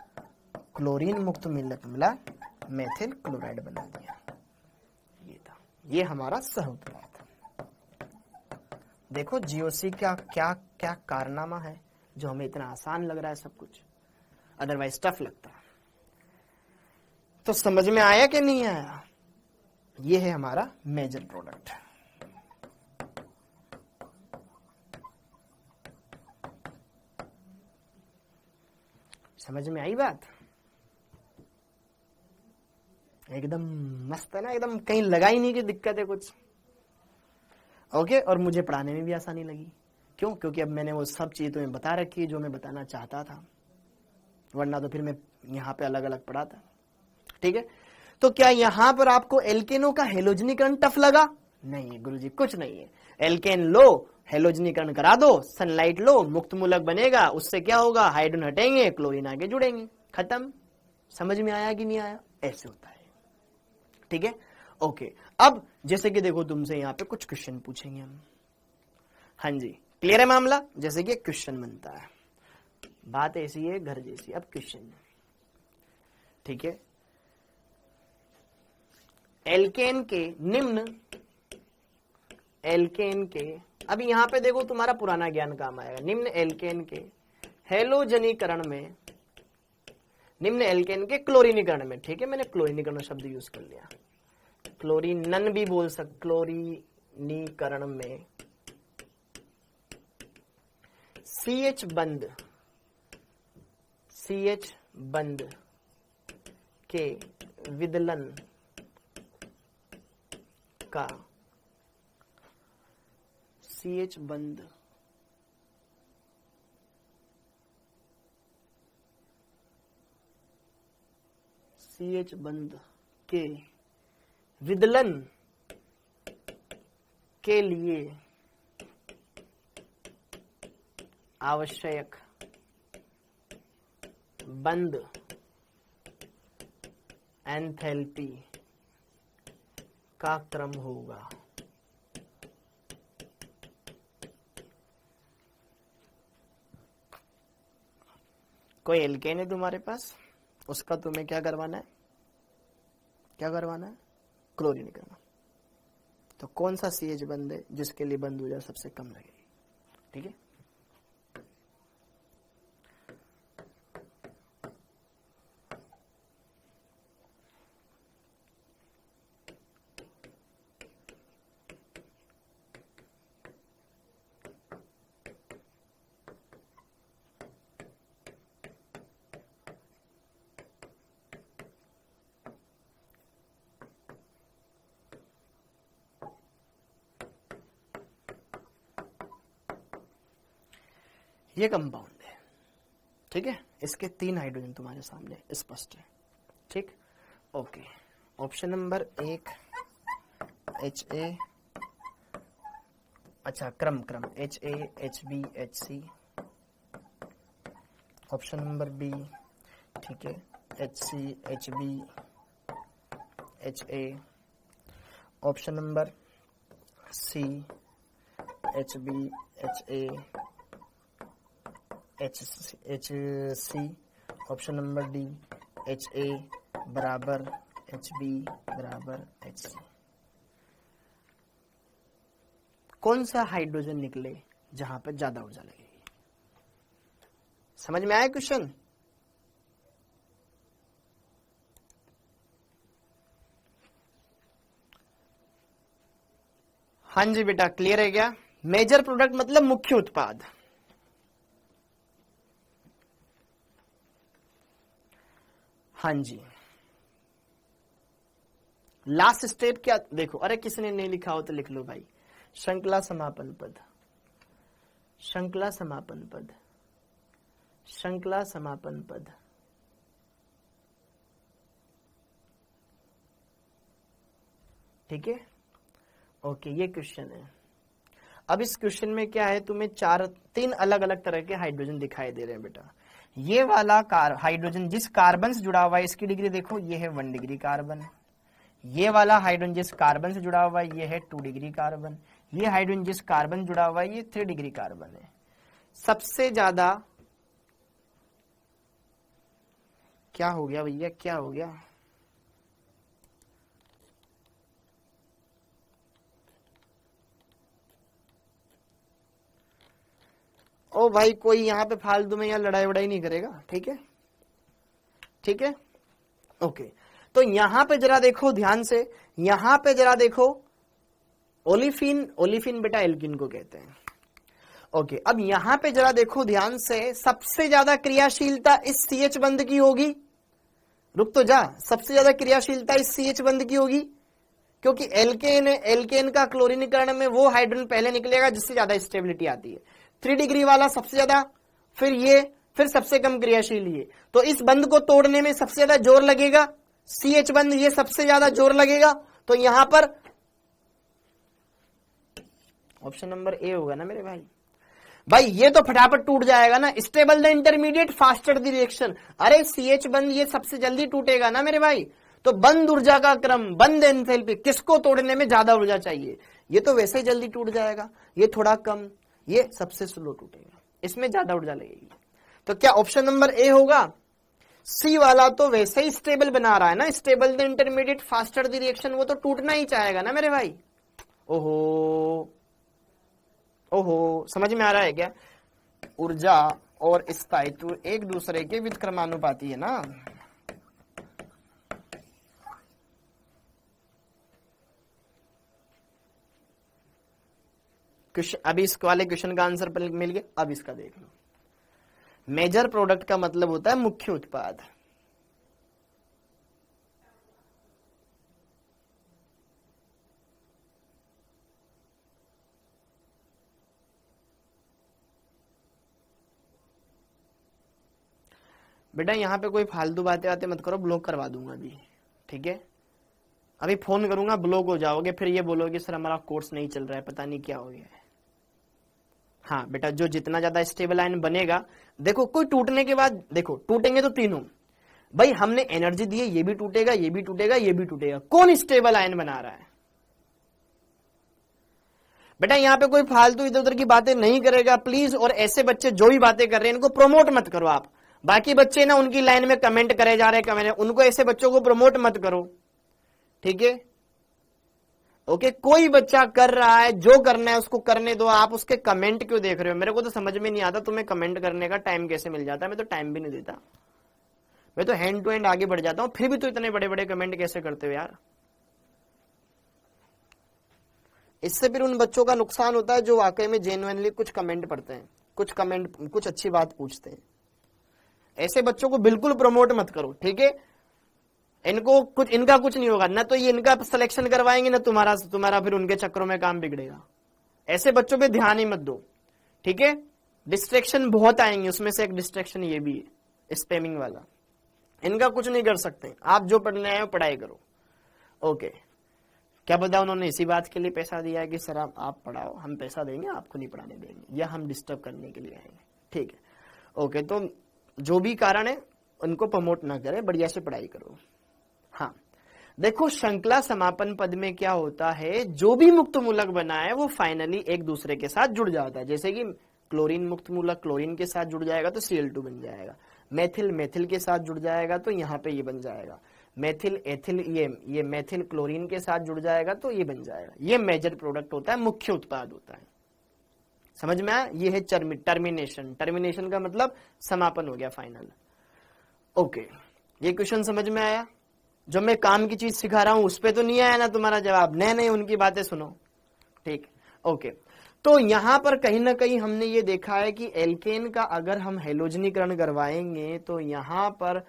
क्लोरीन मुक्त मूलक मिला, मेथिल क्लोराइड बना दिया, ये था, ये हमारा सउत्पाद। देखो जीओसी का क्या क्या कारनामा है जो हमें इतना आसान लग रहा है सब कुछ, अदरवाइज टफ लगता है। तो समझ में आया कि नहीं आया? ये है हमारा मेजर प्रोडक्ट। समझ में आई बात? एकदम मस्त है ना, एकदम कहीं लगा ही नहीं कि दिक्कत है कुछ। ओके, और मुझे पढ़ाने में भी आसानी लगी। क्यों? क्योंकि अब मैंने वो सब चीजें तुम्हें बता रखी है जो मैं बताना चाहता था, वरना तो फिर मैं यहाँ पे अलग अलग पढ़ाता, ठीक है। तो क्या यहां पर आपको एल्केनों का हेलोजनीकरण टफ लगा? नहीं गुरुजी, कुछ नहीं है। एल्केन लो, हेलोजनीकरण करा दो, सनलाइट लो, मुक्त मूलक बनेगा, उससे क्या होगा, हाइड्रोजन हटेंगे, क्लोरीन आगे जुड़ेंगे, खत्म। समझ में आया कि नहीं आया? ऐसे होता है, ठीक है। ओके, अब जैसे कि देखो तुमसे यहाँ पे कुछ क्वेश्चन पूछेंगे हम। हाँ जी, क्लियर है मामला? जैसे कि क्वेश्चन बनता है, बात ऐसी है घर जैसी। अब क्वेश्चन, ठीक है, एल्केन के निम्न, एल्केन के, अब यहां पे देखो तुम्हारा पुराना ज्ञान काम आएगा। निम्न एल्केन के हेलोजनीकरण में, निम्न एल्केन के क्लोरीनीकरण में, ठीक है, मैंने क्लोरीनीकरण शब्द यूज कर लिया, क्लोरीनन भी बोल सकते, क्लोरीनीकरण में CH बंद, CH बंद के विदलन का, CH बंद CH बंद के विदलन के लिए आवश्यक बंद एंथैल्पी का क्रम होगा। कोई एल्केन है तुम्हारे पास, उसका तुम्हें क्या करवाना है, क्या करवाना है, क्लोरीनीकरण। तो कौन सा CH बंद है जिसके लिए बंद ऊर्जा सबसे कम लगेगी, ठीक है। ये कंपाउंड है, ठीक है, इसके 3 हाइड्रोजन तुम्हारे सामने स्पष्ट है, ठीक। ओके, ऑप्शन नंबर 1 HA, अच्छा क्रम HA HB HC option number B, ठीक है, HC, HB, HA, option number C, HB, HA, HC, option number D, HA बराबर HB बराबर HC। कौन सा हाइड्रोजन निकले जहां पर ज्यादा ऊर्जा लगेगी? समझ में आया क्वेश्चन? हाँ जी बेटा, क्लियर है क्या? मेजर प्रोडक्ट मतलब मुख्य उत्पाद। हाँ जी, लास्ट स्टेप क्या? देखो, अरे किसने नहीं लिखा हो तो लिख लो भाई। श्रृंखला समापन पद, श्रृंखला समापन पद, श्रृंखला समापन पद। ठीक है, ओके, ये क्वेश्चन है। अब इस क्वेश्चन में क्या है, तुम्हें तीन अलग अलग तरह के हाइड्रोजन दिखाई दे रहे हैं बेटा। ये वाला हाइड्रोजन जिस कार्बन से जुड़ा हुआ है, इसकी डिग्री देखो, ये है 1 डिग्री कार्बन। ये वाला हाइड्रोजन जिस कार्बन से जुड़ा हुआ है, ये है 2 डिग्री कार्बन। ये हाइड्रोजन जिस कार्बन जुड़ा हुआ है, ये 3 डिग्री कार्बन है। सबसे ज्यादा क्या हो गया भैया, क्या हो गया? ओ भाई, कोई यहाँ पे फालतू में यहाँ लड़ाई वड़ाई नहीं करेगा, ठीक है? ठीक है, ओके। तो यहां पे जरा देखो ध्यान से, यहां पे जरा देखो, ओलिफिन, ओलिफिन बेटा एल्किन को कहते हैं। ओके, अब यहां पे जरा देखो ध्यान से, सबसे ज्यादा क्रियाशीलता इस CH बंध की होगी। रुक तो जा, सबसे ज्यादा क्रियाशीलता इस CH बंध की होगी, क्योंकि एल्केन का क्लोरीनीकरण में वो हाइड्रोजन पहले निकलेगा जिससे ज्यादा स्टेबिलिटी आती है। 3 डिग्री वाला सबसे ज्यादा, फिर ये, फिर सबसे कम क्रियाशील ये। तो इस बंध को तोड़ने में सबसे ज्यादा जोर लगेगा CH बंध, ये सबसे ज्यादा जोर लगेगा। तो यहां पर ऑप्शन नंबर ए होगा ना मेरे भाई। भाई ये तो फटाफट टूट जाएगा ना, stable the intermediate faster the reaction. अरे CH बंध ये सबसे जल्दी टूटेगा ना मेरे भाई। तो बंद ऊर्जा का क्रम, बंद एंथैल्पी, किसको तोड़ने में ज्यादा ऊर्जा चाहिए? ये तो वैसे ही जल्दी टूट जाएगा, ये थोड़ा कम, ये सबसे स्लो टूटेगा, इसमें ज्यादा ऊर्जा लगेगी। तो क्या ऑप्शन नंबर ए होगा? सी वाला तो वैसे ही स्टेबल बना रहा है ना, stable the intermediate faster the reaction, वो तो टूटना ही चाहेगा ना मेरे भाई। ओहो ओहो, समझ में आ रहा है क्या? ऊर्जा और स्थायित्व एक दूसरे के व्युत्क्रमानुपाती है ना। अभी इस वाले क्वेश्चन का आंसर मिल गया। अब इसका देख लो, मेजर प्रोडक्ट का मतलब होता है मुख्य उत्पाद। बेटा यहां पे कोई फालतू बातें आते मत करो, ब्लॉक करवा दूंगा अभी, ठीक है? अभी फोन करूंगा, ब्लॉक हो जाओगे, फिर ये बोलोगे सर हमारा कोर्स नहीं चल रहा है, पता नहीं क्या हो गया है। हाँ बेटा, जो जितना ज्यादा स्टेबल आयन बनेगा, देखो कोई टूटने के बाद, देखो टूटेंगे तो तीनों, भाई हमने एनर्जी दी है, ये भी टूटेगा, ये भी टूटेगा, ये भी टूटेगा। कौन स्टेबल आयन बना रहा है? बेटा यहाँ पे कोई फालतू इधर उधर की बातें नहीं करेगा प्लीज। और ऐसे बच्चे जो भी बातें कर रहे हैं इनको प्रमोट मत करो आप। बाकी बच्चे ना उनकी लाइन में कमेंट करे जा रहे हैं, कमेंट, उनको ऐसे बच्चों को प्रमोट मत करो, ठीक है? ओके, कोई बच्चा कर रहा है, जो करना है उसको करने दो, आप उसके कमेंट क्यों देख रहे हो? मेरे को तो समझ में नहीं आता तुम्हें कमेंट करने का टाइम कैसे मिल जाता है। मैं तो टाइम भी नहीं देता, मैं तो हैंड टू हैंड आगे बढ़ जाता हूं, फिर भी तो इतने बड़े बड़े कमेंट कैसे करते हो यार? इससे फिर उन बच्चों का नुकसान होता है जो वाकई में जेन्युइनली कुछ कमेंट पढ़ते हैं, कुछ अच्छी बात पूछते हैं। ऐसे बच्चों को बिल्कुल प्रमोट मत करो, ठीक है? इनका कुछ नहीं होगा ना, तो ये इनका सिलेक्शन करवाएंगे ना तुम्हारा फिर उनके चक्रों में काम बिगड़ेगा। ऐसे बच्चों पे ध्यान ही मत दो, ठीक है? डिस्ट्रैक्शन बहुत आएंगे, उसमें से एक डिस्ट्रैक्शन ये भी है, स्पैमिंग वाला। इनका कुछ नहीं कर सकते, आप जो पढ़ने आए हो पढ़ाई करो। ओके, क्या पता उन्होंने इसी बात के लिए पैसा दिया है कि सर आप पढ़ाओ, हम पैसा देंगे, आपको नहीं पढ़ाने देंगे, या हम डिस्टर्ब करने के लिए आएंगे, ठीक है? ओके, तो जो भी कारण है उनको प्रमोट ना करें, बढ़िया से पढ़ाई करो। हाँ देखो, श्रृंखला समापन पद में क्या होता है, जो भी मुक्त मूलक बना है वो फाइनली एक दूसरे के साथ जुड़ जाता है। जैसे कि क्लोरीन मुक्त मूलक क्लोरीन के साथ जुड़ जाएगा तो Cl2 बन जाएगा, मेथिल मेथिल के साथ जुड़ जाएगा तो यहाँ पे ये बन जाएगा, मेथिल एथिल ये मेथिल क्लोरीन के साथ जुड़ जाएगा तो ये बन जाएगा। ये मेजर प्रोडक्ट होता है, मुख्य उत्पाद होता है। समझ में आया? ये है टर्मिनेशन। टर्मिनेशन का मतलब समापन हो गया, फाइनल। ओके, ये क्वेश्चन समझ में आया? जो मैं काम की चीज सिखा रहा हूं उस पे तो नहीं आया ना तुम्हारा जवाब? नहीं उनकी बातें सुनो, ठीक। ओके, तो यहां पर कहीं ना कहीं हमने ये देखा है कि एल्केन का अगर हम हेलोजनीकरण करवाएंगे तो यहां पर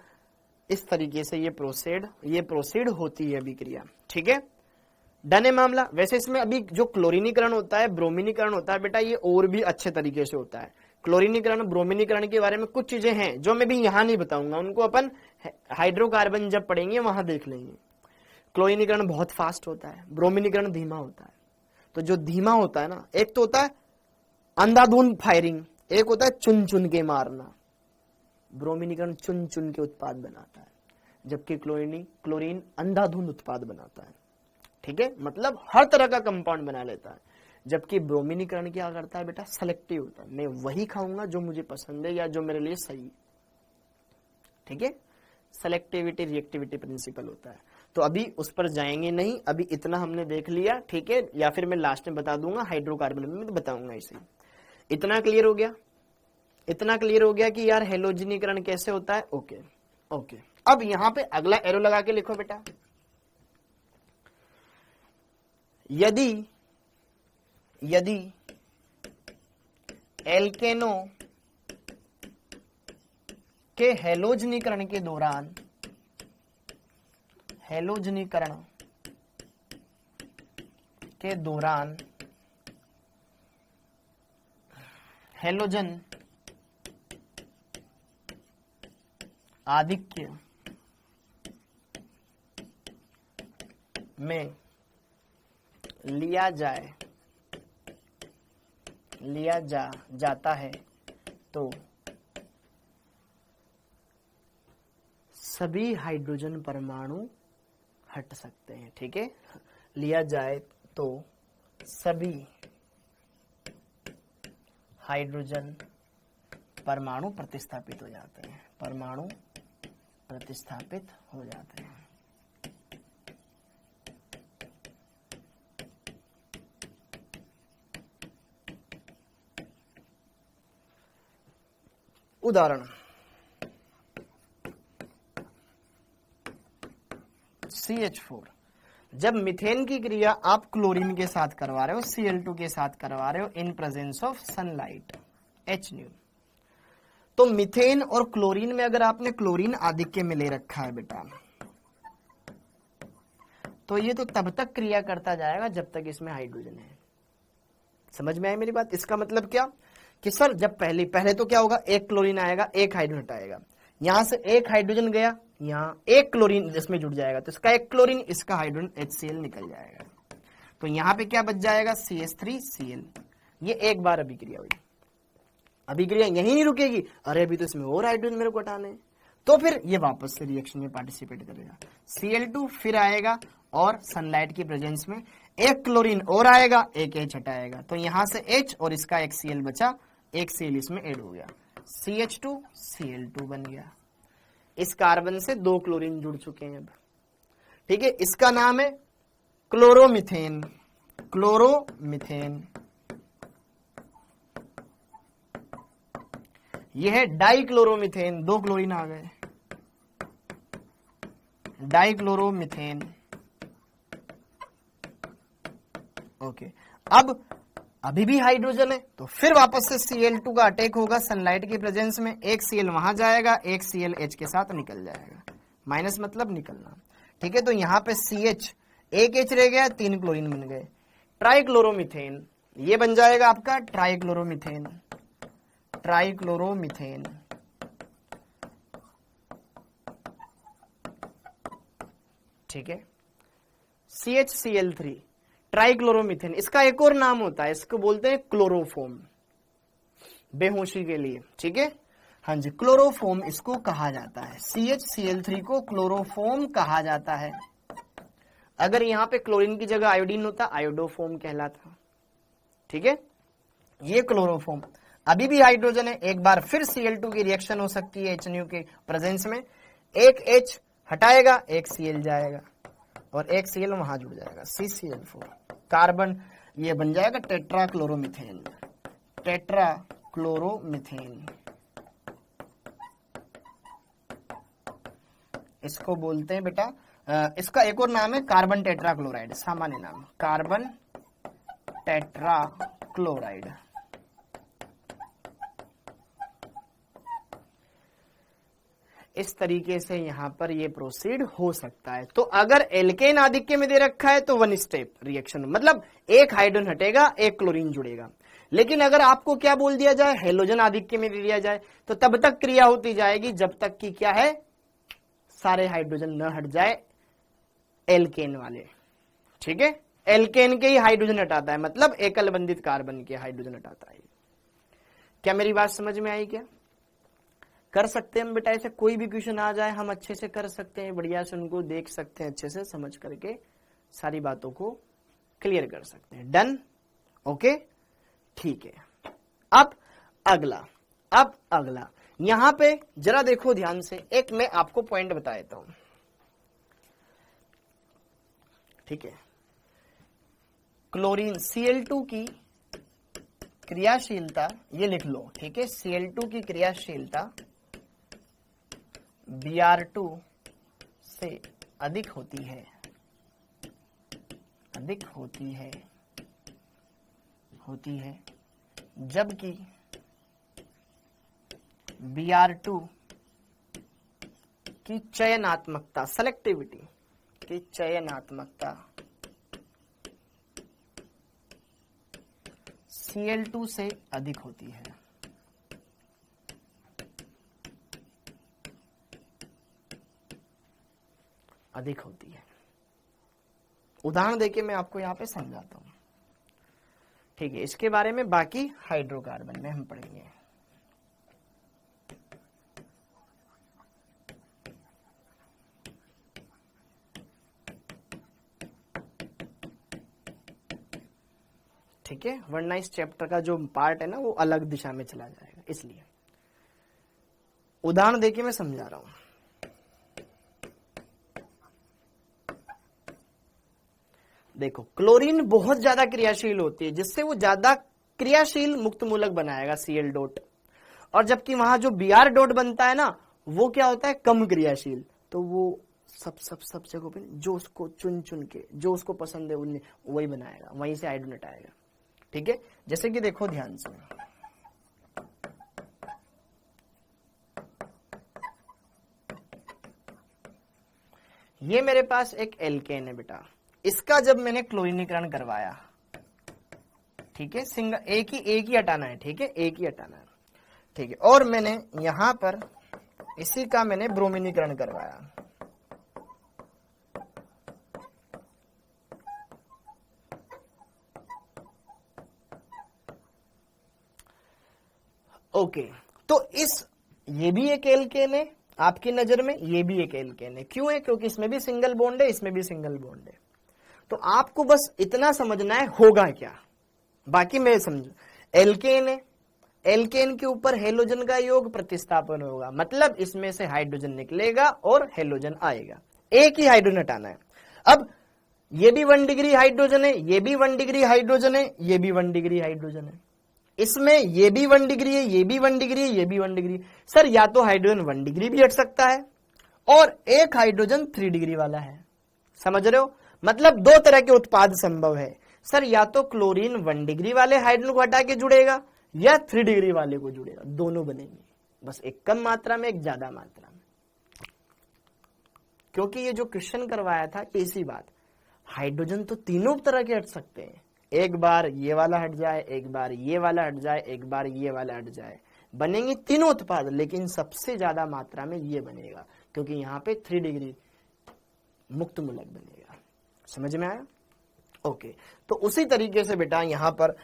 इस तरीके से ये प्रोसीड होती है अभिक्रिया, ठीक है। डन है मामला। वैसे इसमें अभी जो क्लोरीनीकरण होता है, ब्रोमीनीकरण होता है बेटा, ये और भी अच्छे तरीके से होता है। क्लोरीनीकरण ब्रोमीनीकरण के बारे में कुछ चीजें हैं जो मैं भी यहां नहीं बताऊंगा, उनको अपन हाइड्रोकार्बन जब पढ़ेंगे वहां देख लेंगे। क्लोरीनीकरण बहुत फास्ट होता है, ब्रोमीनीकरण धीमा होता है। तो जो धीमा होता है ना, एक तो होता है अंधाधुंध फायरिंग, एक होता है चुन चुन के मारना। ब्रोमीनीकरण चुन चुन के उत्पाद बनाता है, जबकि क्लोरीन अंधाधुंध उत्पाद बनाता है, ठीक है। मतलब हर तरह का कंपाउंड बना लेता है। जबकि ब्रोमीनीकरण क्या करता है बेटा, सेलेक्टिव होता है। मैं वही खाऊंगा जो मुझे पसंद है या जो मेरे लिए सही है, ठीक है। सेलेक्टिविटी रिएक्टिविटी प्रिंसिपल होता है। तो अभी उस पर जाएंगे नहीं, अभी इतना हमने देख लिया, ठीक है। या फिर मैं लास्ट में बता दूंगा, हाइड्रोकार्बन में बताऊंगा इसे। इतना क्लियर हो गया? इतना क्लियर हो गया कि यार हेलोजनीकरण कैसे होता है? Okay okay. अब यहां पे अगला एरो लगा के लिखो बेटा, यदि एल्केनो के हेलोजनीकरण के दौरान हेलोजन आधिक्य में लिया जाता है तो सभी हाइड्रोजन परमाणु हट सकते हैं, ठीक है। लिया जाए तो सभी हाइड्रोजन परमाणु प्रतिस्थापित हो जाते हैं, परमाणु प्रतिस्थापित हो जाते हैं। उदाहरण, CH4। जब मीथेन की क्रिया आप क्लोरीन के साथ करवा रहे हो, Cl2 के साथ करवा रहे हो in presence of sunlight, H-, तो मीथेन और क्लोरीन में अगर आपने क्लोरीन आधिक्य में ले रखा है बेटा, तो ये तो तब तक क्रिया करता जाएगा जब तक इसमें हाइड्रोजन है। समझ में आई मेरी बात? इसका मतलब क्या कि सर जब पहले तो क्या होगा, एक क्लोरीन आएगा, एक हाइड्रोजन हटाएगा, यहां से एक हाइड्रोजन गया, यहाँ एक क्लोरीन इसमें जुड़ जाएगा, तो इसका एक क्लोरीन, इसका हाइड्रोजन HCl निकल जाएगा। तो यहाँ पे क्या बच जाएगा, CH3Cl। ये एक बार अभिक्रिया हुई। अभिक्रिया यही नहीं रुकेगी, अरे अभी तो इसमें और हाइड्रोजन मेरे को हटाने, तो फिर ये वापस से रिएक्शन में पार्टिसिपेट करेगा। Cl2 फिर आएगा और सनलाइट की प्रेजेंस में एक क्लोरीन और आएगा, एक H हटाएगा, तो यहां से H और इसका एक Cl बचा, एक Cl इसमें ऐड हो गया, CH2Cl2 बन गया। इस कार्बन से दो क्लोरीन जुड़ चुके हैं अब, ठीक है। इसका नाम है क्लोरोमीथेन। यह है डाइक्लोरोमीथेन, दो क्लोरीन आ गए, डाइक्लोरोमीथेन। ओके, अब अभी भी हाइड्रोजन है, तो फिर वापस से Cl2 का अटैक होगा सनलाइट की प्रेजेंस में, एक Cl वहां जाएगा, एक Cl H के साथ निकल जाएगा, माइनस मतलब निकलना, ठीक है। तो यहाँ पे CH, एक H रह गया, तीन क्लोरीन बन गए, ट्राइक्लोरोमीथेन। ये बन जाएगा आपका ट्राइक्लोरोमीथेन, ठीक है। CHCl3 ट्राइक्लोरोमीथेन, इसका एक और नाम होता है, इसको बोलते हैं क्लोरोफॉर्म, बेहोशी के लिए, ठीक है। हाँ जी, क्लोरोफॉर्म इसको कहा जाता है। CHCl3 को क्लोरोफॉर्म कहा जाता है। अगर यहाँ पे क्लोरीन की जगह आयोडीन होता, आयोडोफॉर्म कहलाता। ठीक है, ये क्लोरोफॉर्म। अभी भी हाइड्रोजन है, एक बार फिर Cl2 की रिएक्शन हो सकती है HNO के प्रेजेंस में। एक H हटाएगा, एक Cl जाएगा और एक Cl वहां जुड़ जाएगा, CCl4 कार्बन, ये बन जाएगा टेट्राक्लोरोमीथेन। टेट्राक्लोरोमीथेन इसको बोलते हैं बेटा, इसका एक और नाम है कार्बन टेट्राक्लोराइड, सामान्य नाम कार्बन टेट्राक्लोराइड। इस तरीके से यहां पर ये प्रोसीड हो सकता है। तो अगर एल्केन आधिक्य में दे रखा है तो वन स्टेप रिएक्शन, मतलब एक हाइड्रोजन हटेगा, एक क्लोरीन जुड़ेगा। लेकिन अगर आपको क्या बोल दिया जाए, हेलोजन आधिक्य में दे दिया जाए, तो तब तक क्रिया होती जाएगी जब तक कि क्या है, सारे हाइड्रोजन न हट जाए एल्केन वाले। ठीक है, एल्केन के ही हाइड्रोजन हटाता है, मतलब एकल बंधित कार्बन के हाइड्रोजन हटाता है। क्या मेरी बात समझ में आई? क्या कर सकते हैं हम बेटा? ऐसे कोई भी क्वेश्चन आ जाए हम अच्छे से कर सकते हैं, बढ़िया से उनको देख सकते हैं, अच्छे से समझ करके सारी बातों को क्लियर कर सकते हैं। डन? ओके, ठीक है। अब अगला यहां पे जरा देखो ध्यान से, एक मैं आपको पॉइंट बता देता हूं। ठीक है, क्लोरीन Cl2 की क्रियाशीलता ये लिख लो। ठीक है, Cl2 की क्रियाशीलता Br2 से अधिक होती है, जबकि Br2 की चयनात्मकता, सेलेक्टिविटी की चयनात्मकता Cl2 से अधिक होती है। उदाहरण देके मैं आपको यहां पे समझाता हूं। ठीक है, इसके बारे में बाकी हाइड्रोकार्बन में हम पढ़ेंगे। ठीक है, वरना इस चैप्टर का जो पार्ट है ना वो अलग दिशा में चला जाएगा, इसलिए उदाहरण देके मैं समझा रहा हूं। देखो, क्लोरीन बहुत ज्यादा क्रियाशील होती है, जिससे वो ज्यादा क्रियाशील मुक्त मूलक बनाएगा Cl डॉट, और जबकि वहां जो Br डॉट बनता है ना वो क्या होता है, कम क्रियाशील। तो वो सब जगह पे जो उसको चुन के जो उसको पसंद है उन्हें वही बनाएगा, वहीं से हाइड्रोजन हटाएगा। ठीक है, जैसे कि देखो ध्यान से, ये मेरे पास एक एल्केन है बेटा, इसका जब मैंने क्लोरीनीकरण करवाया, ठीक है, सिंगल एक ही हटाना है। ठीक है, एक ही हटाना है। ठीक है, और मैंने यहां पर इसी का मैंने ब्रोमीनीकरण करवाया। ओके, तो ये भी एक एल्केन है आपकी नजर में, ये भी एक एल्केन है। क्यों है? क्योंकि इसमें भी सिंगल बॉन्ड है, इसमें भी सिंगल बॉन्ड है। तो आपको बस इतना समझना है होगा क्या, बाकी मैं समझू। एल्केन है, एल्केन के ऊपर हेलोजन का योग प्रतिस्थापन होगा, मतलब इसमें से हाइड्रोजन निकलेगा और हेलोजन आएगा। एक ही हाइड्रोजन हटाना है। अब ये भी 1 डिग्री हाइड्रोजन है, ये भी 1 डिग्री हाइड्रोजन है, ये भी 1 डिग्री हाइड्रोजन है, इसमें ये भी 1 डिग्री है, ये भी 1 डिग्री है, ये भी 1 डिग्री। सर या तो हाइड्रोजन 1 डिग्री भी हट सकता है और एक हाइड्रोजन 3 डिग्री वाला है, समझ रहे हो? मतलब दो तरह के उत्पाद संभव है। सर या तो क्लोरीन 1 डिग्री वाले हाइड्रोजन को हटा के जुड़ेगा या 3 डिग्री वाले को जुड़ेगा, दोनों बनेंगे, बस एक कम मात्रा में एक ज्यादा मात्रा में। क्योंकि ये जो क्वेश्चन करवाया था इसी बात, हाइड्रोजन तो तीनों तरह के हट सकते हैं, एक बार ये वाला हट जाए, एक बार ये वाला हट जाए, एक बार ये वाला हट जाए, बनेंगे तीनों उत्पाद, लेकिन सबसे ज्यादा मात्रा में ये बनेगा क्योंकि यहाँ पे 3 डिग्री मुक्त मूलक बनेगा। समझ में आया? ओके, तो उसी तरीके से बेटा यहाँ पर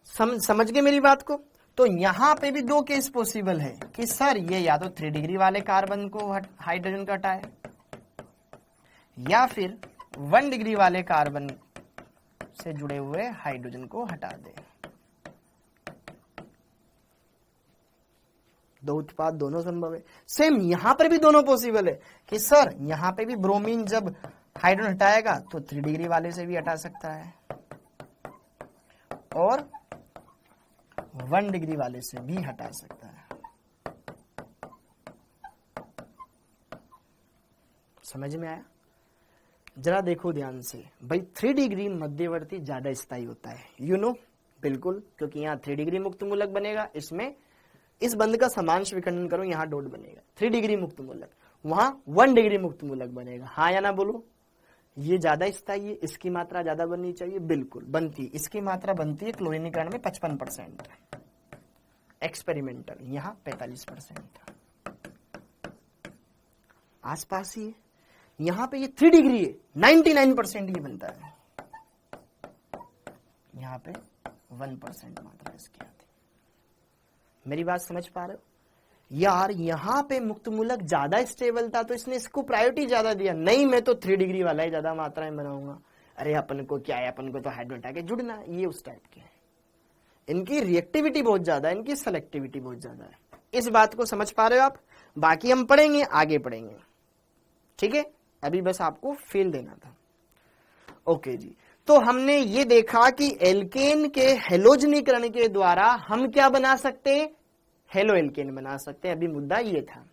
समझ गए मेरी बात को? तो यहां पे भी दो केस पॉसिबल है कि सर ये या तो 3 डिग्री वाले कार्बन को हाइड्रोजन का हटाए या फिर 1 डिग्री वाले कार्बन से जुड़े हुए हाइड्रोजन को हटा दे। दो उत्पाद दोनों संभव है। सेम यहां पर भी दोनों पॉसिबल है कि सर यहां पे भी ब्रोमीन जब हाइड्रोजन हटाएगा तो 3 डिग्री वाले से भी हटा सकता है और 1 डिग्री वाले से भी हटा सकता है। समझ में आया? जरा देखो ध्यान से भाई, 3 डिग्री मध्यवर्ती ज्यादा स्थायी होता है, यू नो, बिल्कुल, क्योंकि यहाँ 3 डिग्री मुक्त मूलक बनेगा, इसमें इस बंध का समांश विखंडन करो, यहाँ डॉट बनेगा, 3 डिग्री मुक्त मूलक, वहां 1 डिग्री मुक्त मूलक बनेगा। हाँ या ना बोलो? ये ज्यादा स्थायी है, इसकी मात्रा ज्यादा बननी चाहिए, बिल्कुल बनती, इसकी मात्रा बनती है क्लोरीनीकरण में 55%, एक्सपेरिमेंटल यहाँ 45%, आसपास ही है। यहां पे ये 3 डिग्री है, 99% ये बनता है, यहां पे 1% मात्रा इसकी आती है। मेरी बात समझ पा रहे हो यार? यहां पे मुक्त मूलक ज्यादा स्टेबल था तो इसने इसको प्रायोरिटी ज्यादा दिया, नहीं मैं तो 3 डिग्री वाला ही ज्यादा मात्रा में बनाऊंगा। अरे अपन को क्या है, अपन को तो हाइड्रोजन हटा के जुड़ना, ये उस टाइप के है। इनकी रिएक्टिविटी बहुत ज्यादा है, इनकी सेलेक्टिविटी बहुत ज्यादा है। इस बात को समझ पा रहे हो आप? बाकी हम पढ़ेंगे, आगे पढ़ेंगे, ठीक है? अभी बस आपको फील देना था। ओके जी, तो हमने ये देखा कि एल्केन के हेलोजनीकरण के द्वारा हम क्या बना सकते हैं? हेलो एल्केन बना सकते हैं। अभी मुद्दा ये था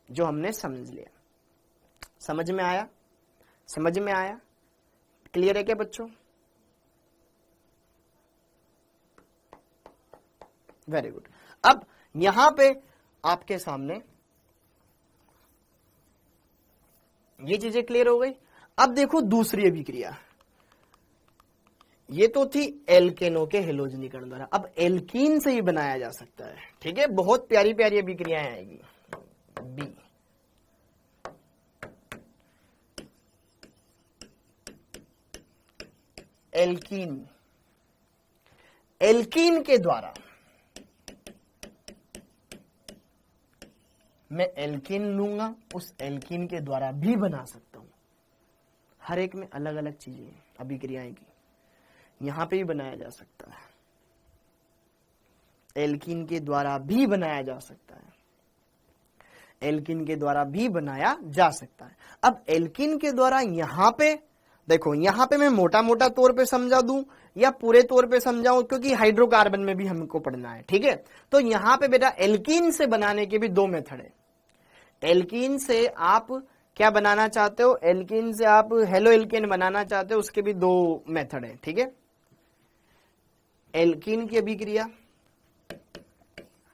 जो हमने समझ लिया। समझ में आया? समझ में आया? क्लियर है क्या बच्चों? Very good. अब यहां पे आपके सामने ये चीजें क्लियर हो गई। अब देखो दूसरी अभिक्रिया, ये तो थी एल्केनों के हेलोजनीकरण द्वारा, अब एल्कीन से ही बनाया जा सकता है, ठीक है? बहुत प्यारी प्यारी अभिक्रियाएं आएगी। बी, एल्कीन, एल्कीन के द्वारा मैं एल्कीन लूंगा, उस एल्कीन के द्वारा भी बना सकता हूं। हर एक में अलग अलग चीजें अभिक्रियाएं की, यहां पे भी बनाया जा सकता है, एल्कीन के द्वारा भी बनाया जा सकता है, एल्कीन के द्वारा भी बनाया जा सकता है। अब एल्कीन के द्वारा यहां पे देखो, यहां पे मैं मोटा मोटा तौर पे समझा दूं या पूरे तौर पे समझाऊं, क्योंकि हाइड्रोकार्बन में भी हमको पढ़ना है, ठीक है? तो यहां पे बेटा एल्कीन से बनाने के भी दो मेथड है। एल्कीन से आप क्या बनाना चाहते हो? एल्कीन से आप हेलो एल्केन बनाना चाहते हो, उसके भी दो मेथड है, ठीक है? एल्कीन की अभिक्रिया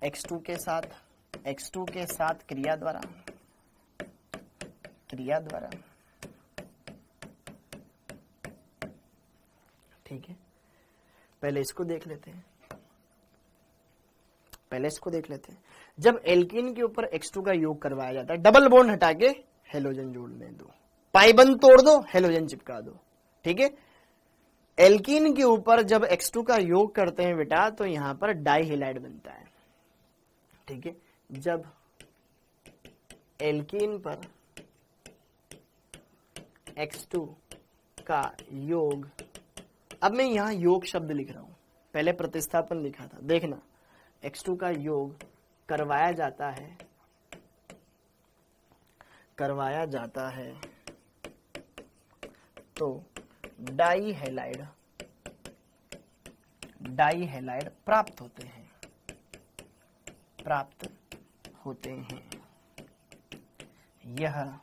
X2 के साथ क्रिया द्वारा ठीक है? पहले इसको देख लेते हैं, जब एल्कीन के ऊपर X2 का योग करवाया जाता है, डबल बॉन्ड हटा के हेलोजन जोड़ने दो, पाई बंद तोड़ दो, हेलोजन चिपका दो, ठीक है? एल्कीन के ऊपर जब X2 का योग करते हैं बेटा, तो यहां पर डाई हेलाइड बनता है, ठीक है? जब एल्कीन पर X2 का योग, अब मैं यहां योग शब्द लिख रहा हूं, पहले प्रतिस्थापन लिखा था, देखना, X2 का योग करवाया जाता है तो डाई हेलाइड प्राप्त होते हैं। यह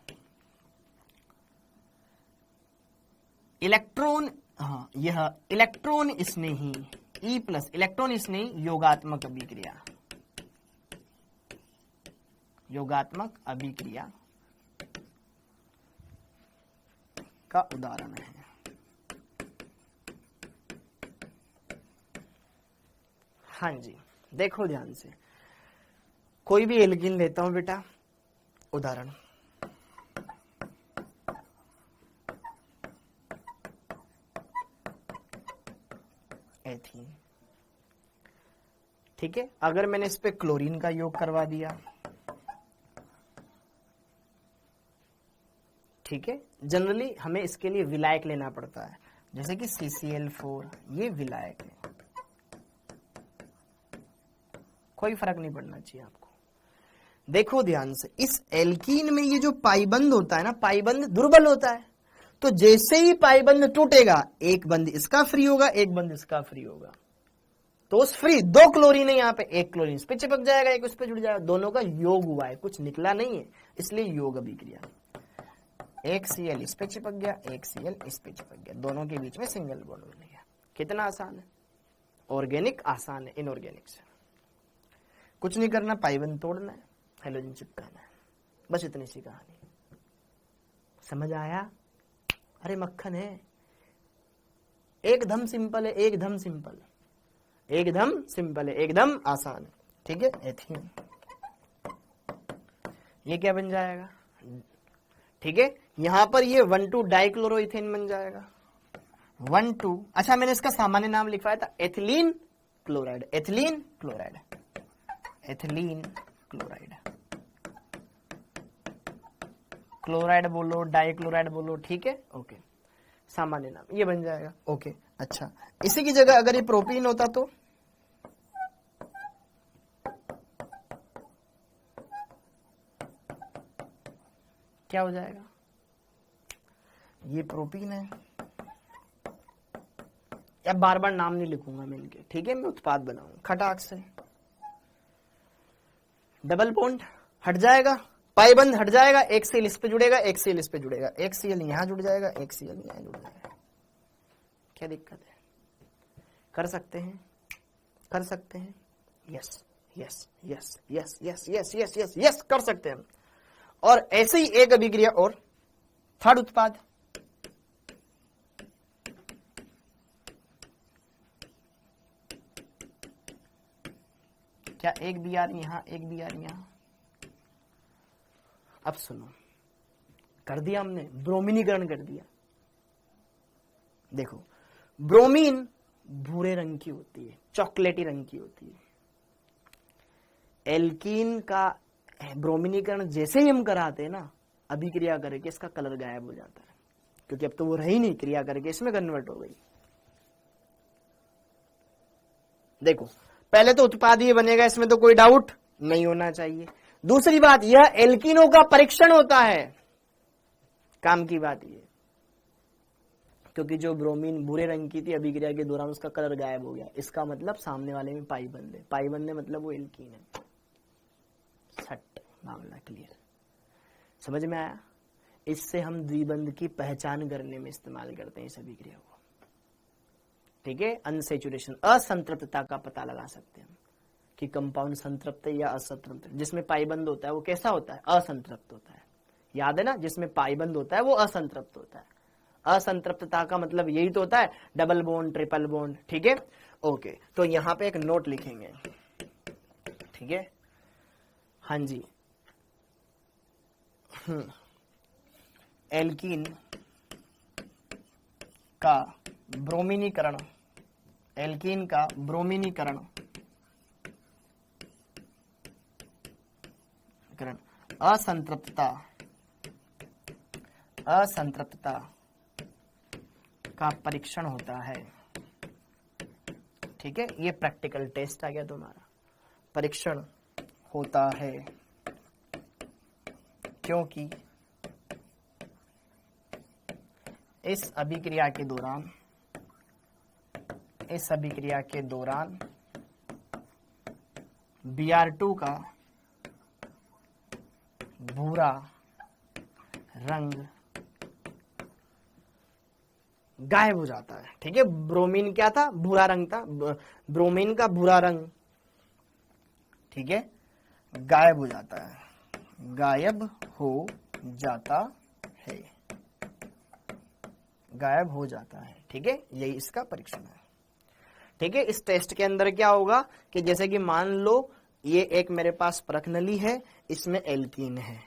इलेक्ट्रॉन स्नेही E+ इलेक्ट्रॉन स्नेही योगात्मक अभिक्रिया का उदाहरण है। हाँ जी, देखो ध्यान से, कोई भी एल्कीन लेता हूं बेटा, उदाहरण एथीन, ठीक है। अगर मैंने इस पे क्लोरीन का योग करवा दिया, ठीक है, जनरली हमें इसके लिए विलायक लेना पड़ता है, जैसे कि CCl4, ये विलायक है, कोई फर्क नहीं पड़ना चाहिए आपको। देखो ध्यान से, इस एल्कीन में ये जो पाइबंद होता है ना, पाइबंद दुर्बल होता है, तो जैसे ही पाइबंद टूटेगा, एक बंद इसका फ्री होगा, एक बंद इसका फ्री होगा, तो उस फ्री 2 क्लोरीन है यहाँ पे, एक क्लोरीन इस पे चिपक जाएगा, एक उस पे जुड़ जाएगा, दोनों का योग हुआ है, कुछ निकला नहीं है, इसलिए योग अभिक्रिया। एक Cl इस पे चिपक गया, एक Cl इस पे चिपक गया, दोनों के बीच में सिंगल बॉन्ड बन गया। कितना आसान है, ऑर्गेनिक आसान है, इनऑर्गेनिक से कुछ नहीं करना, पाइबंद तोड़ना है, हाइड्रोजन चिपकाना है, बस इतनी सी कहानी। समझ आया? अरे मक्खन है, एकदम सिंपल है, एकदम सिंपल, एकदम सिंपल है, एकदम आसान है, ठीक है। एथीन, ये क्या बन जाएगा, ठीक है, यहां पर ये 1,2 डाइक्लोरोइथेन बन जाएगा, 1,2। अच्छा, मैंने इसका सामान्य नाम लिखवाया था ethylene chloride, ethylene chloride, ethylene chloride, chloride बोलो, डाइक्लोराइड बोलो, ठीक है, ओके, सामान्य नाम ये बन जाएगा, ओके। अच्छा, इसी की जगह अगर ये प्रोपीन होता तो क्या हो जाएगा, ये प्रोपीन है, या बार बार नाम नहीं लिखूंगा मिलके, ठीक है, मैं उत्पाद बनाऊंगा खटाक से, डबल बॉन्ड हट जाएगा, पाइबंद हट जाएगा, एक Cl इस पे जुड़ेगा, एक Cl इस पे जुड़ेगा, एक Cl यहां जुड़ जाएगा, एक Cl यहां जुड़ जाएगा, क्या दिक्कत है, कर सकते हैं, कर सकते हैं, yes yes yes yes yes yes yes yes yes कर सकते हैं। और ऐसे ही एक अभिक्रिया और, थर्ड उत्पाद, क्या एक Br यहां, एक Br यहां, अब सुनो, कर दिया हमने, ब्रोमीनीकरण कर दिया। देखो, ब्रोमीन भूरे रंग की होती है, चॉकलेटी रंग की होती है, एल्कीन का ब्रोमीनीकरण जैसे ही हम कराते हैं ना, अभिक्रिया करके इसका कलर गायब हो जाता है, क्योंकि अब तो वो रही नहीं, क्रिया करके इसमें कन्वर्ट हो गई। देखो, पहले तो उत्पाद ये बनेगा, इसमें तो कोई डाउट नहीं होना चाहिए। दूसरी बात, यह एल्कीनों का परीक्षण होता है, काम की बात ये, क्योंकि जो ब्रोमीन भूरे रंग की थी, अभिक्रिया के दौरान उसका कलर गायब हो गया, इसका मतलब सामने वाले में पाइबंद है, पाइबंद है मतलब वो एल्कीन है, सट, मामला क्लियर, समझ में आया। इससे हम द्विबंध की पहचान करने में इस्तेमाल करते हैं इस अभिक्रिया को, ठीक है। अनसेचुरेशन, असंतृप्तता का पता लगा सकते हैं कि कंपाउंड संतृप्त है या असंतृप्त है। जिसमें पाइबंद होता है वो कैसा होता है, असंतृप्त होता है, याद है ना, जिसमें पाइबंद होता है वो असंतृप्त होता है। असंतृप्तता का मतलब यही तो होता है, डबल बॉन्ड, ट्रिपल बॉन्ड, ठीक है, ओके। तो यहां पे एक नोट लिखेंगे, ठीक है, हाँ जी, एल्कीन का ब्रोमीनीकरण, एल्कीन का ब्रोमीनीकरण असंतृप्तता, असंतृप्तता का परीक्षण होता है, ठीक है। ये प्रैक्टिकल टेस्ट आ गया तुम्हारा, परीक्षण होता है क्योंकि इस अभिक्रिया के दौरान, इस अभिक्रिया के दौरान Br2 का भूरा रंग गायब हो जाता है, ठीक है। ब्रोमीन क्या था, भूरा रंग था, ब्रोमीन का भूरा रंग, ठीक है, गायब हो जाता है, गायब हो जाता है, गायब हो जाता है, ठीक है। यही इसका परीक्षण है, ठीक है। इस टेस्ट के अंदर क्या होगा कि जैसे कि मान लो ये एक मेरे पास प्रकनली है, इसमें एल्कीन है,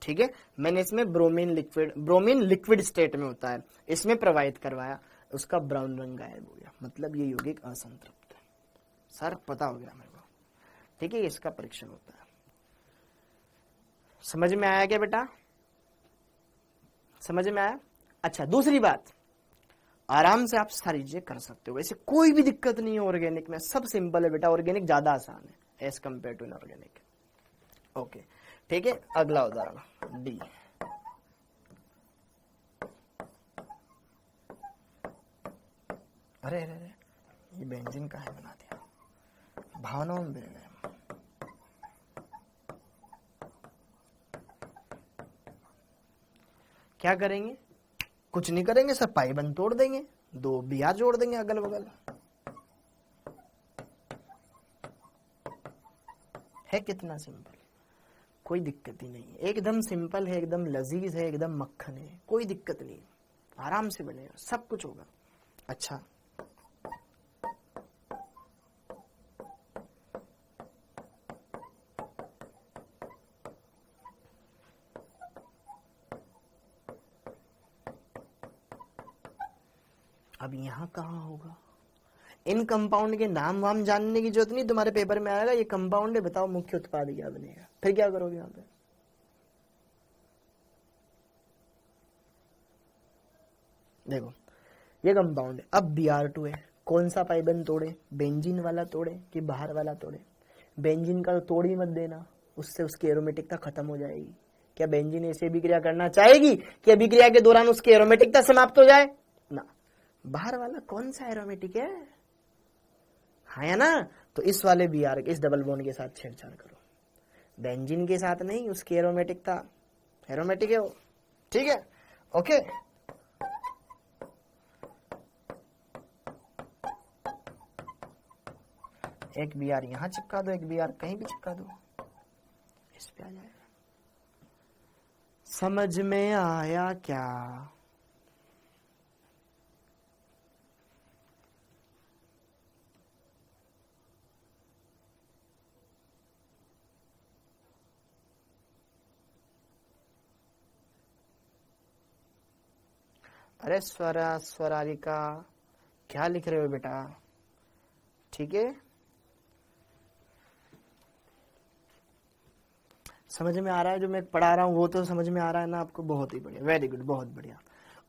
ठीक है, मैंने इसमें bromine liquid, bromine liquid state में होता है, इसमें प्रवाहित करवाया, उसका ब्राउन रंग गायब हो गया, मतलब ये यौगिक असंतृप्त है। सर पता हो गया मेरे को, ठीक है, इसका परीक्षण होता है। समझ में आया क्या बेटा? समझ में आया? अच्छा, दूसरी बात, आराम से आप सारी चीजें कर सकते हो, वैसे कोई भी दिक्कत नहीं है ऑर्गेनिक में, सब सिंपल है बेटा, ऑर्गेनिक ज्यादा आसान है as compare to inorganic. Okay, ठीक है, अगला उदाहरण डी। अरे अरे अरे, ये बेंजीन का है, बना दिया, भावनाओं में गए। क्या करेंगे? कुछ नहीं करेंगे, सब पाइबंद तोड़ देंगे, 2 बिया जोड़ देंगे अगल बगल। है कितना सिंपल, कोई दिक्कत ही नहीं है, एकदम सिंपल है, एकदम लजीज है, एकदम मक्खन है, कोई दिक्कत नहीं, आराम से बनेगा, सब कुछ होगा। अच्छा, अब यहां कहां होगा? इन कंपाउंड के नाम वाम जानने की जरूरत नहीं, तुम्हारे पेपर में आएगा ये कंपाउंड है, बताओ मुख्य उत्पाद क्या बनेगा, फिर क्या करोगे यहां पे? देखो ये कंपाउंड है, अब Br2 है, कौन सा पाइबंद तोड़े? बेंजीन वाला तोड़े कि बाहर वाला तोड़े? बेंजीन का तो तोड़ ही मत देना, उससे उसकी एरोमेटिकता खत्म हो जाएगी। क्या बेंजीन ऐसे अभिक्रिया करना चाहेगी कि अभिक्रिया के दौरान उसकी एरोमेटिकता समाप्त हो जाए? ना, बाहर वाला कौन सा एरोमेटिक है? हाँ या ना? तो इस वाले Br के इस डबल बॉन्ड के साथ छेड़छाड़ करो, बेंजीन के साथ नहीं, उसकी एरोमेटिकता, एरोमेटिक है वो, ठीक है, ओके। एक Br यहां चिपका दो, एक Br कहीं भी चिपका दो, इस पे आ जाएगा। समझ में आया क्या? अरे स्वरालिका क्या लिख रहे हो बेटा? ठीक है, समझ में आ रहा है जो मैं पढ़ा रहा हूं, वो तो समझ में आ रहा है ना आपको? बहुत ही बढ़िया, वेरी गुड, बहुत बढ़िया।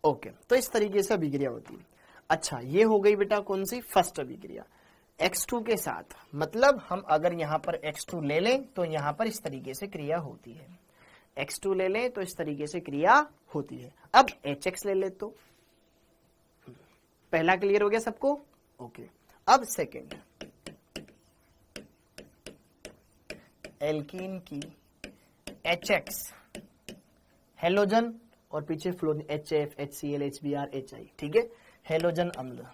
ओके, तो इस तरीके से अभिक्रिया होती है। अच्छा, ये हो गई बेटा कौन सी? फर्स्ट अभिक्रिया X2 के साथ, मतलब हम अगर यहां पर X2 ले लें तो यहां पर इस तरीके से क्रिया होती है, X2 ले लें तो इस तरीके से क्रिया होती है। अब HX ले ले तो पहला क्लियर हो गया सबको? ओके, अब सेकेंड, एल्कीन की HX हेलोजन और पीछे fluorine HF, HCl, HBr, HI, ठीक है, हेलोजन अम्ल,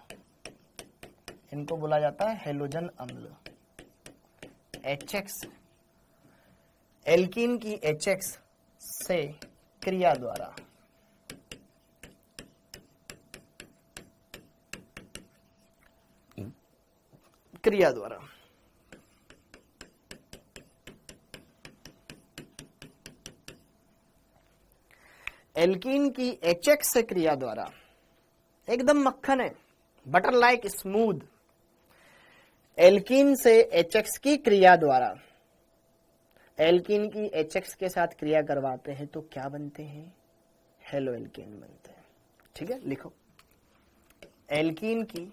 इनको बोला जाता है हेलोजन अम्ल। HX एल्कीन की HX से क्रिया द्वारा एल्कीन की HX से क्रिया द्वारा, एकदम मक्खन है, बटर लाइक स्मूथ, एल्कीन से HX की क्रिया द्वारा एल्कीन की HX के साथ क्रिया करवाते हैं तो क्या बनते हैं? हेलो एल्कीन बनते हैं, ठीक है, लिखो एल्कीन की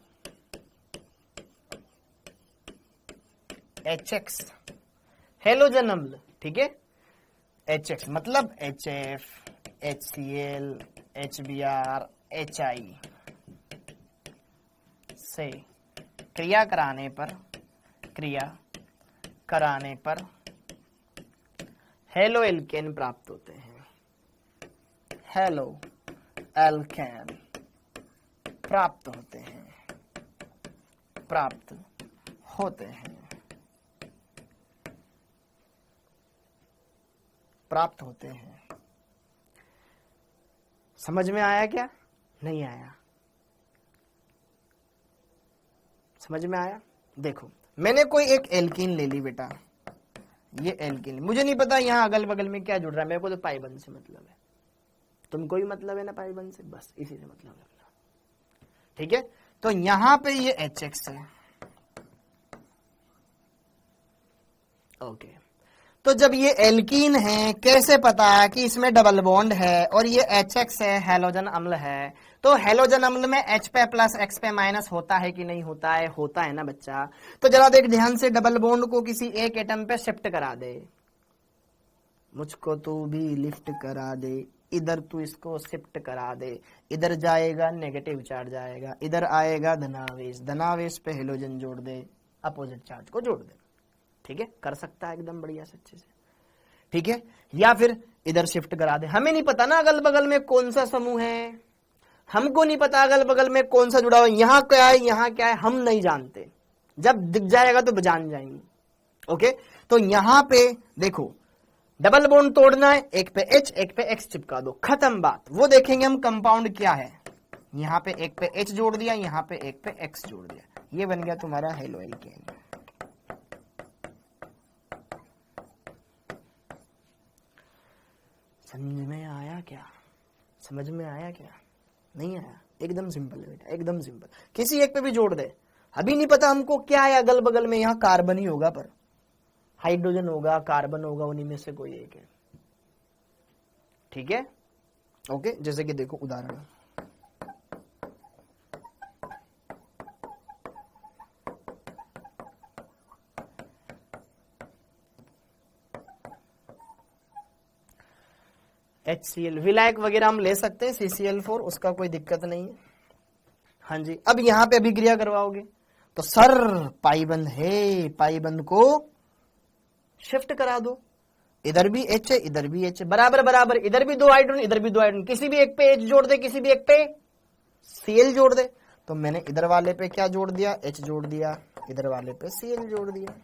HX हेलोजन अम्ल, ठीक है, HX मतलब HF, HCl, HBr, HI से क्रिया कराने पर हेलो एल्केन प्राप्त होते हैं, हेलो एल्केन प्राप्त होते हैं। समझ में आया क्या? नहीं आया? समझ में आया? देखो मैंने कोई एक एल्कीन ले ली बेटा, ये एल्कीन, मुझे नहीं पता यहाँ अगल बगल में क्या जुड़ रहा है, मेरे को तो पाइबंद से मतलब है, तुमको भी मतलब है ना पाइबंद से, बस इसी से मतलब है, ठीक है। तो यहां पे ये HX है, ओके, तो जब ये एल्कीन है, कैसे पता कि इसमें डबल बॉन्ड है और ये HX है, हैलोजन अम्ल है, तो हैलोजन अम्ल में H पे प्लस X पे माइनस होता है कि नहीं होता है? होता है ना बच्चा। तो जरा देख ध्यान से, डबल बॉन्ड को किसी एक एटम पे शिफ्ट करा दे, मुझको तू भी लिफ्ट करा दे, इधर तू इसको शिफ्ट करा दे, इधर जाएगा नेगेटिव चार्ज जाएगा, इधर आएगा धनावेश, धनावेश पे हेलोजन जोड़ दे, अपोजिट चार्ज को जोड़ दे। ठीक है, कर सकता है एकदम बढ़िया से अच्छे से। ठीक है, या फिर इधर शिफ्ट करा दे। हमें नहीं पता ना अगल बगल में कौन सा समूह है, हमको नहीं पता अगल बगल में कौन सा जुड़ा हुआ, यहाँ क्या है यहाँ क्या है हम नहीं जानते, जब दिख जाएगा तो जान जाएंगे। ओके, तो यहां पे देखो डबल बॉन्ड तोड़ना है, एक पे H एक पे X चिपका दो, खत्म बात। वो देखेंगे हम कंपाउंड क्या है, यहाँ पे एक पे H जोड़ दिया, यहाँ पे एक पे X जोड़ दिया, ये बन गया तुम्हारा हेलो एल्केन। समझ में आया क्या? समझ में आया क्या? नहीं आया? एकदम सिंपल है बेटा, एकदम सिंपल। किसी एक पे भी जोड़ दे, अभी नहीं पता हमको क्या है अगल बगल में, यहाँ कार्बन ही होगा, पर हाइड्रोजन होगा, कार्बन होगा, उन्हीं में से कोई एक है। ठीक है, ओके। जैसे कि देखो उदाहरण, HCl, विलायक वगैरह हम ले सकते हैं, CCl4, उसका कोई दिक्कत नहीं है। हाँ जी, अब यहां पे अभिक्रिया करवाओगे तो सर पाइबंद है, पाइबंद को शिफ्ट करा दो, इधर भी H है इधर भी H है, बराबर बराबर, इधर भी दो हाइड्रोजन इधर भी दो हाइड्रोजन, किसी भी एक पे H जोड़ दे, किसी भी एक पे Cl जोड़ दे। तो मैंने इधर वाले पे क्या जोड़ दिया, H जोड़ दिया, इधर वाले पे Cl जोड़ दिया।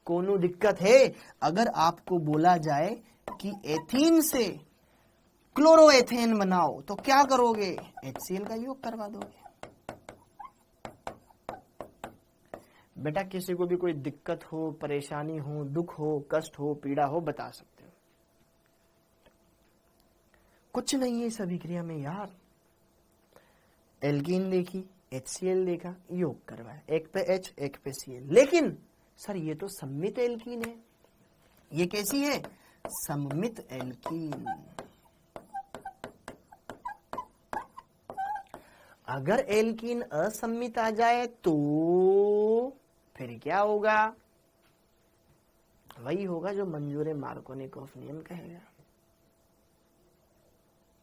कोनो दिक्कत है? अगर आपको बोला जाए कि एथीन से क्लोरोएथेन बनाओ तो क्या करोगे? HCl का योग करवा दोगे। बेटा किसी को भी कोई दिक्कत हो, परेशानी हो, दुख हो, कष्ट हो, पीड़ा हो, बता सकते हो। कुछ नहीं है इस अभिक्रिया में यार। एल्कीन देखी, HCl देखा, योग करवाया, एक पे H एक पे Cl। लेकिन सर ये तो सममित एल्कीन है। ये कैसी है? सममित एल्कीन। अगर एल्कीन असम्मित आ जाए तो फिर क्या होगा? वही होगा जो मंजूर मार्कोनिकॉफ नियम कहेगा।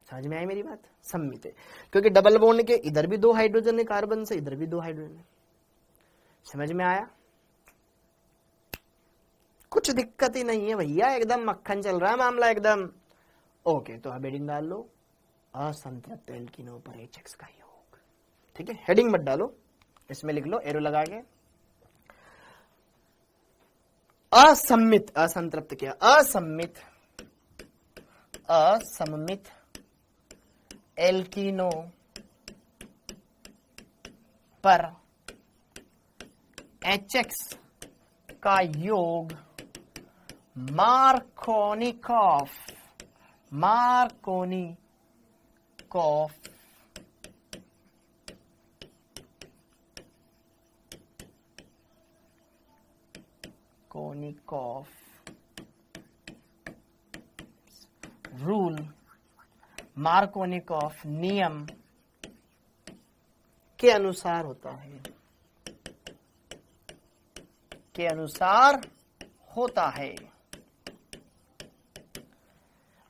समझ में आई मेरी बात? सम्मित है क्योंकि डबल बॉन्ड के इधर भी दो हाइड्रोजन है कार्बन से, इधर भी दो हाइड्रोजन है। समझ में आया? कुछ दिक्कत ही नहीं है भैया, एकदम मक्खन चल रहा है मामला एकदम। ओके, तो अब हेडिंग डाल लो, असंतृप्त एल्कीनों पर HX का योग। ठीक है, हेडिंग मत डालो, इसमें लिख लो एरो लगा के, असम्मित, असंतृप्त क्या, असम्मित, असम्मित एल्कीनों पर HX का योग मार्कोनिकॉफ, मार्कोनिकॉफ कोनिकॉफ रूल, मार्कोनिकॉफ नियम के अनुसार होता है, के अनुसार होता है।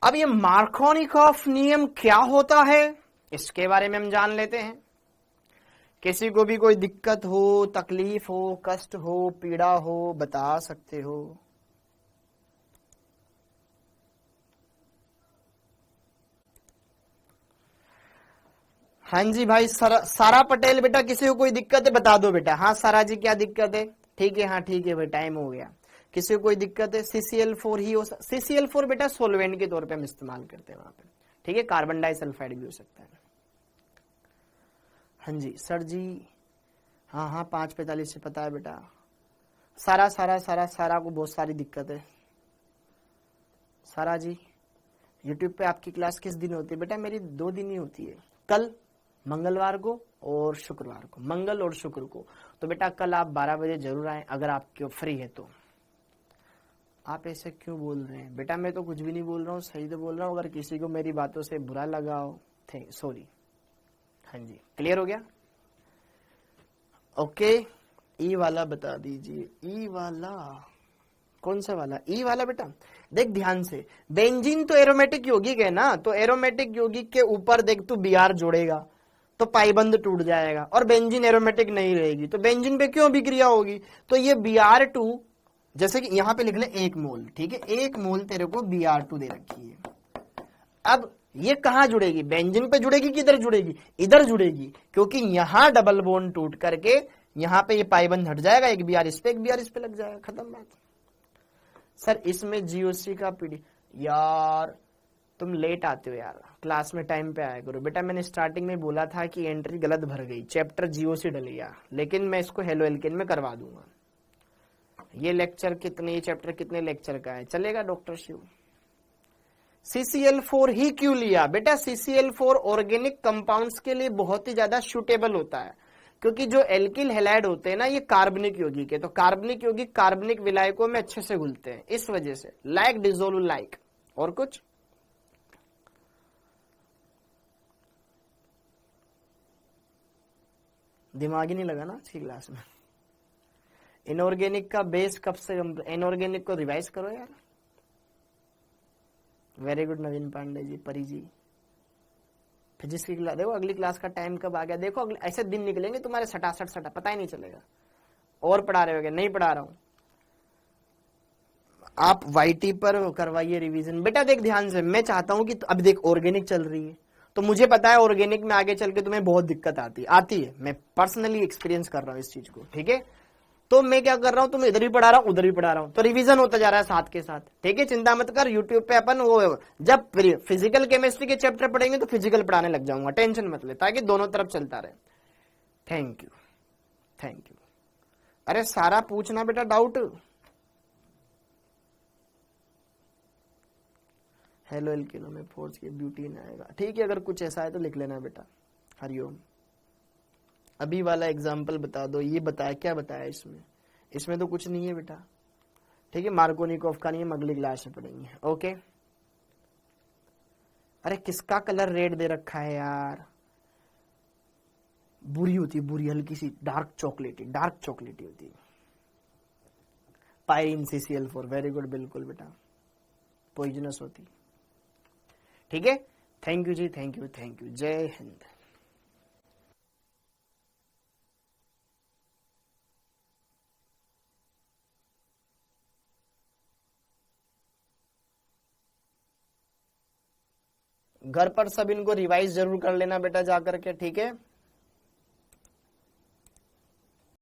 अब ये मार्कोनिकॉफ नियम क्या होता है इसके बारे में हम जान लेते हैं। किसी को भी कोई दिक्कत हो, तकलीफ हो, कष्ट हो, पीड़ा हो, बता सकते हो। हाँ जी भाई, सारा पटेल बेटा, किसी को कोई दिक्कत है बता दो बेटा। हाँ सारा जी, क्या दिक्कत है? ठीक है, हाँ ठीक है भाई, टाइम हो गया। किसी को कोई दिक्कत है? CCl4 ही हो, CCl4 बेटा सोलवेंट के तौर पे हम इस्तेमाल करते हैं वहां पे। ठीक है, कार्बन डाइसल्फाइड भी हो सकता है। हाँ जी सर जी, हाँ हाँ 5:45 से पता है बेटा। सारा सारा सारा सारा को बहुत सारी दिक्कत है। सारा जी, यूट्यूब पे आपकी क्लास किस दिन होती है? बेटा मेरी 2 दिन ही होती है, कल मंगलवार को और शुक्रवार को, मंगल और शुक्र को। तो बेटा कल आप 12 बजे जरूर आए अगर आपके फ्री है तो। आप ऐसे क्यों बोल रहे हैं बेटा? मैं तो कुछ भी नहीं बोल रहा हूँ, सही तो बोल रहा हूँ। अगर किसी को मेरी बातों से बुरा लगा हो, सॉरी। हाँ जी, क्लियर हो गया? ओके, ई वाला बता दीजिए। ई वाला कौन सा वाला? ई वाला बेटा देख ध्यान से, बेंजीन तो एरोमेटिक यौगिक है ना, तो एरोमेटिक यौगिक के ऊपर देख तू Br जोड़ेगा तो पाइबंद टूट जाएगा और बेंजीन एरोमेटिक नहीं रहेगी, तो बेंजीन पे क्यों अभिक्रिया होगी? तो ये Br2, जैसे कि यहां पे लिख ले 1 मोल, ठीक है, 1 मोल तेरे को Br2 दे रखी है। अब ये कहां जुड़ेगी? बेंजीन पे जुड़ेगी कि इधर जुड़ेगी? इधर जुड़ेगी, क्योंकि यहां डबल बॉन्ड टूट करके यहां पे ये पाइबंद हट जाएगा, एक Br इस पे एक Br इस पे लग जाएगा, खत्म बात। सर इसमें जीओसी का पीडी, यार तुम लेट आते हो यार, क्लास में टाइम पे आया करो बेटा। मैंने स्टार्टिंग में बोला था कि एंट्री गलत भर गई, चैप्टर जीओसी डल गया, लेकिन मैं इसको हेलो एल्केन में करवा दूंगा। ये लेक्चर कितने, ये चैप्टर कितने लेक्चर का है, चलेगा डॉक्टर शिव? CCl4 ही क्यों लिया बेटा? CCl4 ऑर्गेनिक कंपाउंड्स के लिए बहुत ही ज्यादा सूटेबल होता है, क्योंकि जो एल्किल हैलाइड होते हैं ना, ये कार्बनिक यौगिक है, तो कार्बनिक यौगिक कार्बनिक विलायकों में अच्छे से घुलते हैं, इस वजह से लाइक डिसोल्व लाइक। और कुछ? दिमाग ही नहीं लगा ना आज की क्लास में। इनऑर्गेनिक का बेस कब से, इनऑर्गेनिक को रिवाइज करो यार। वेरी गुड नवीन पांडे जी, परी जी। फिजिक्स की क्लास देखो, अगली क्लास का टाइम कब आ गया देखो, अगले ऐसे दिन निकलेंगे तुम्हारे सटासट सटा, पता ही नहीं चलेगा। और पढ़ा रहे हो क्या? नहीं पढ़ा रहा हूं। आप वाईटी पर करवाइए रिवीजन बेटा। देख ध्यान से, मैं चाहता हूं कि अब देख ऑर्गेनिक चल रही है, तो मुझे पता है ऑर्गेनिक में आगे चल के तुम्हें बहुत दिक्कत आती है, मैं पर्सनली एक्सपीरियंस कर रहा हूं इस चीज को, ठीक है? तो मैं क्या कर रहा हूं, तुम्हें इधर भी पढ़ा रहा हूं उधर भी पढ़ा रहा हूं, तो रिवीजन होता जा रहा है साथ के साथ, ठीक है? चिंता मत कर, यूट्यूब पे अपन वो जब फिजिकल केमिस्ट्री के चैप्टर पढ़ेंगे तो फिजिकल पढ़ाने लग जाऊंगा, टेंशन मत ले, ताकि दोनों तरफ चलता रहे। Thank you, thank you. अरे सारा पूछना बेटा डाउट। हेलो एल्किनो में फोर्स की ब्यूटीन आएगा, ठीक है? अगर कुछ ऐसा है तो लिख लेना बेटा। हरिओम। अभी वाला एग्जाम्पल बता दो, ये बताया, क्या बताया इसमें? इसमें तो कुछ नहीं है बेटा, ठीक है? मार्कोनिकोव का नहीं है, अगली क्लास में पढ़ेंगे, ओके? अरे किसका कलर रेड दे रखा है यार? बुरी होती, बुरी, हल्की सी डार्क चॉकलेटी होती है। पायरीन CCl4, वेरी गुड, बिल्कुल बेटा, पॉइजनस होती, ठीक है? थैंक यू जी, थैंक यू, थैंक यू, जय हिंद। घर पर सब इनको रिवाइज जरूर कर लेना बेटा जा करके, ठीक है?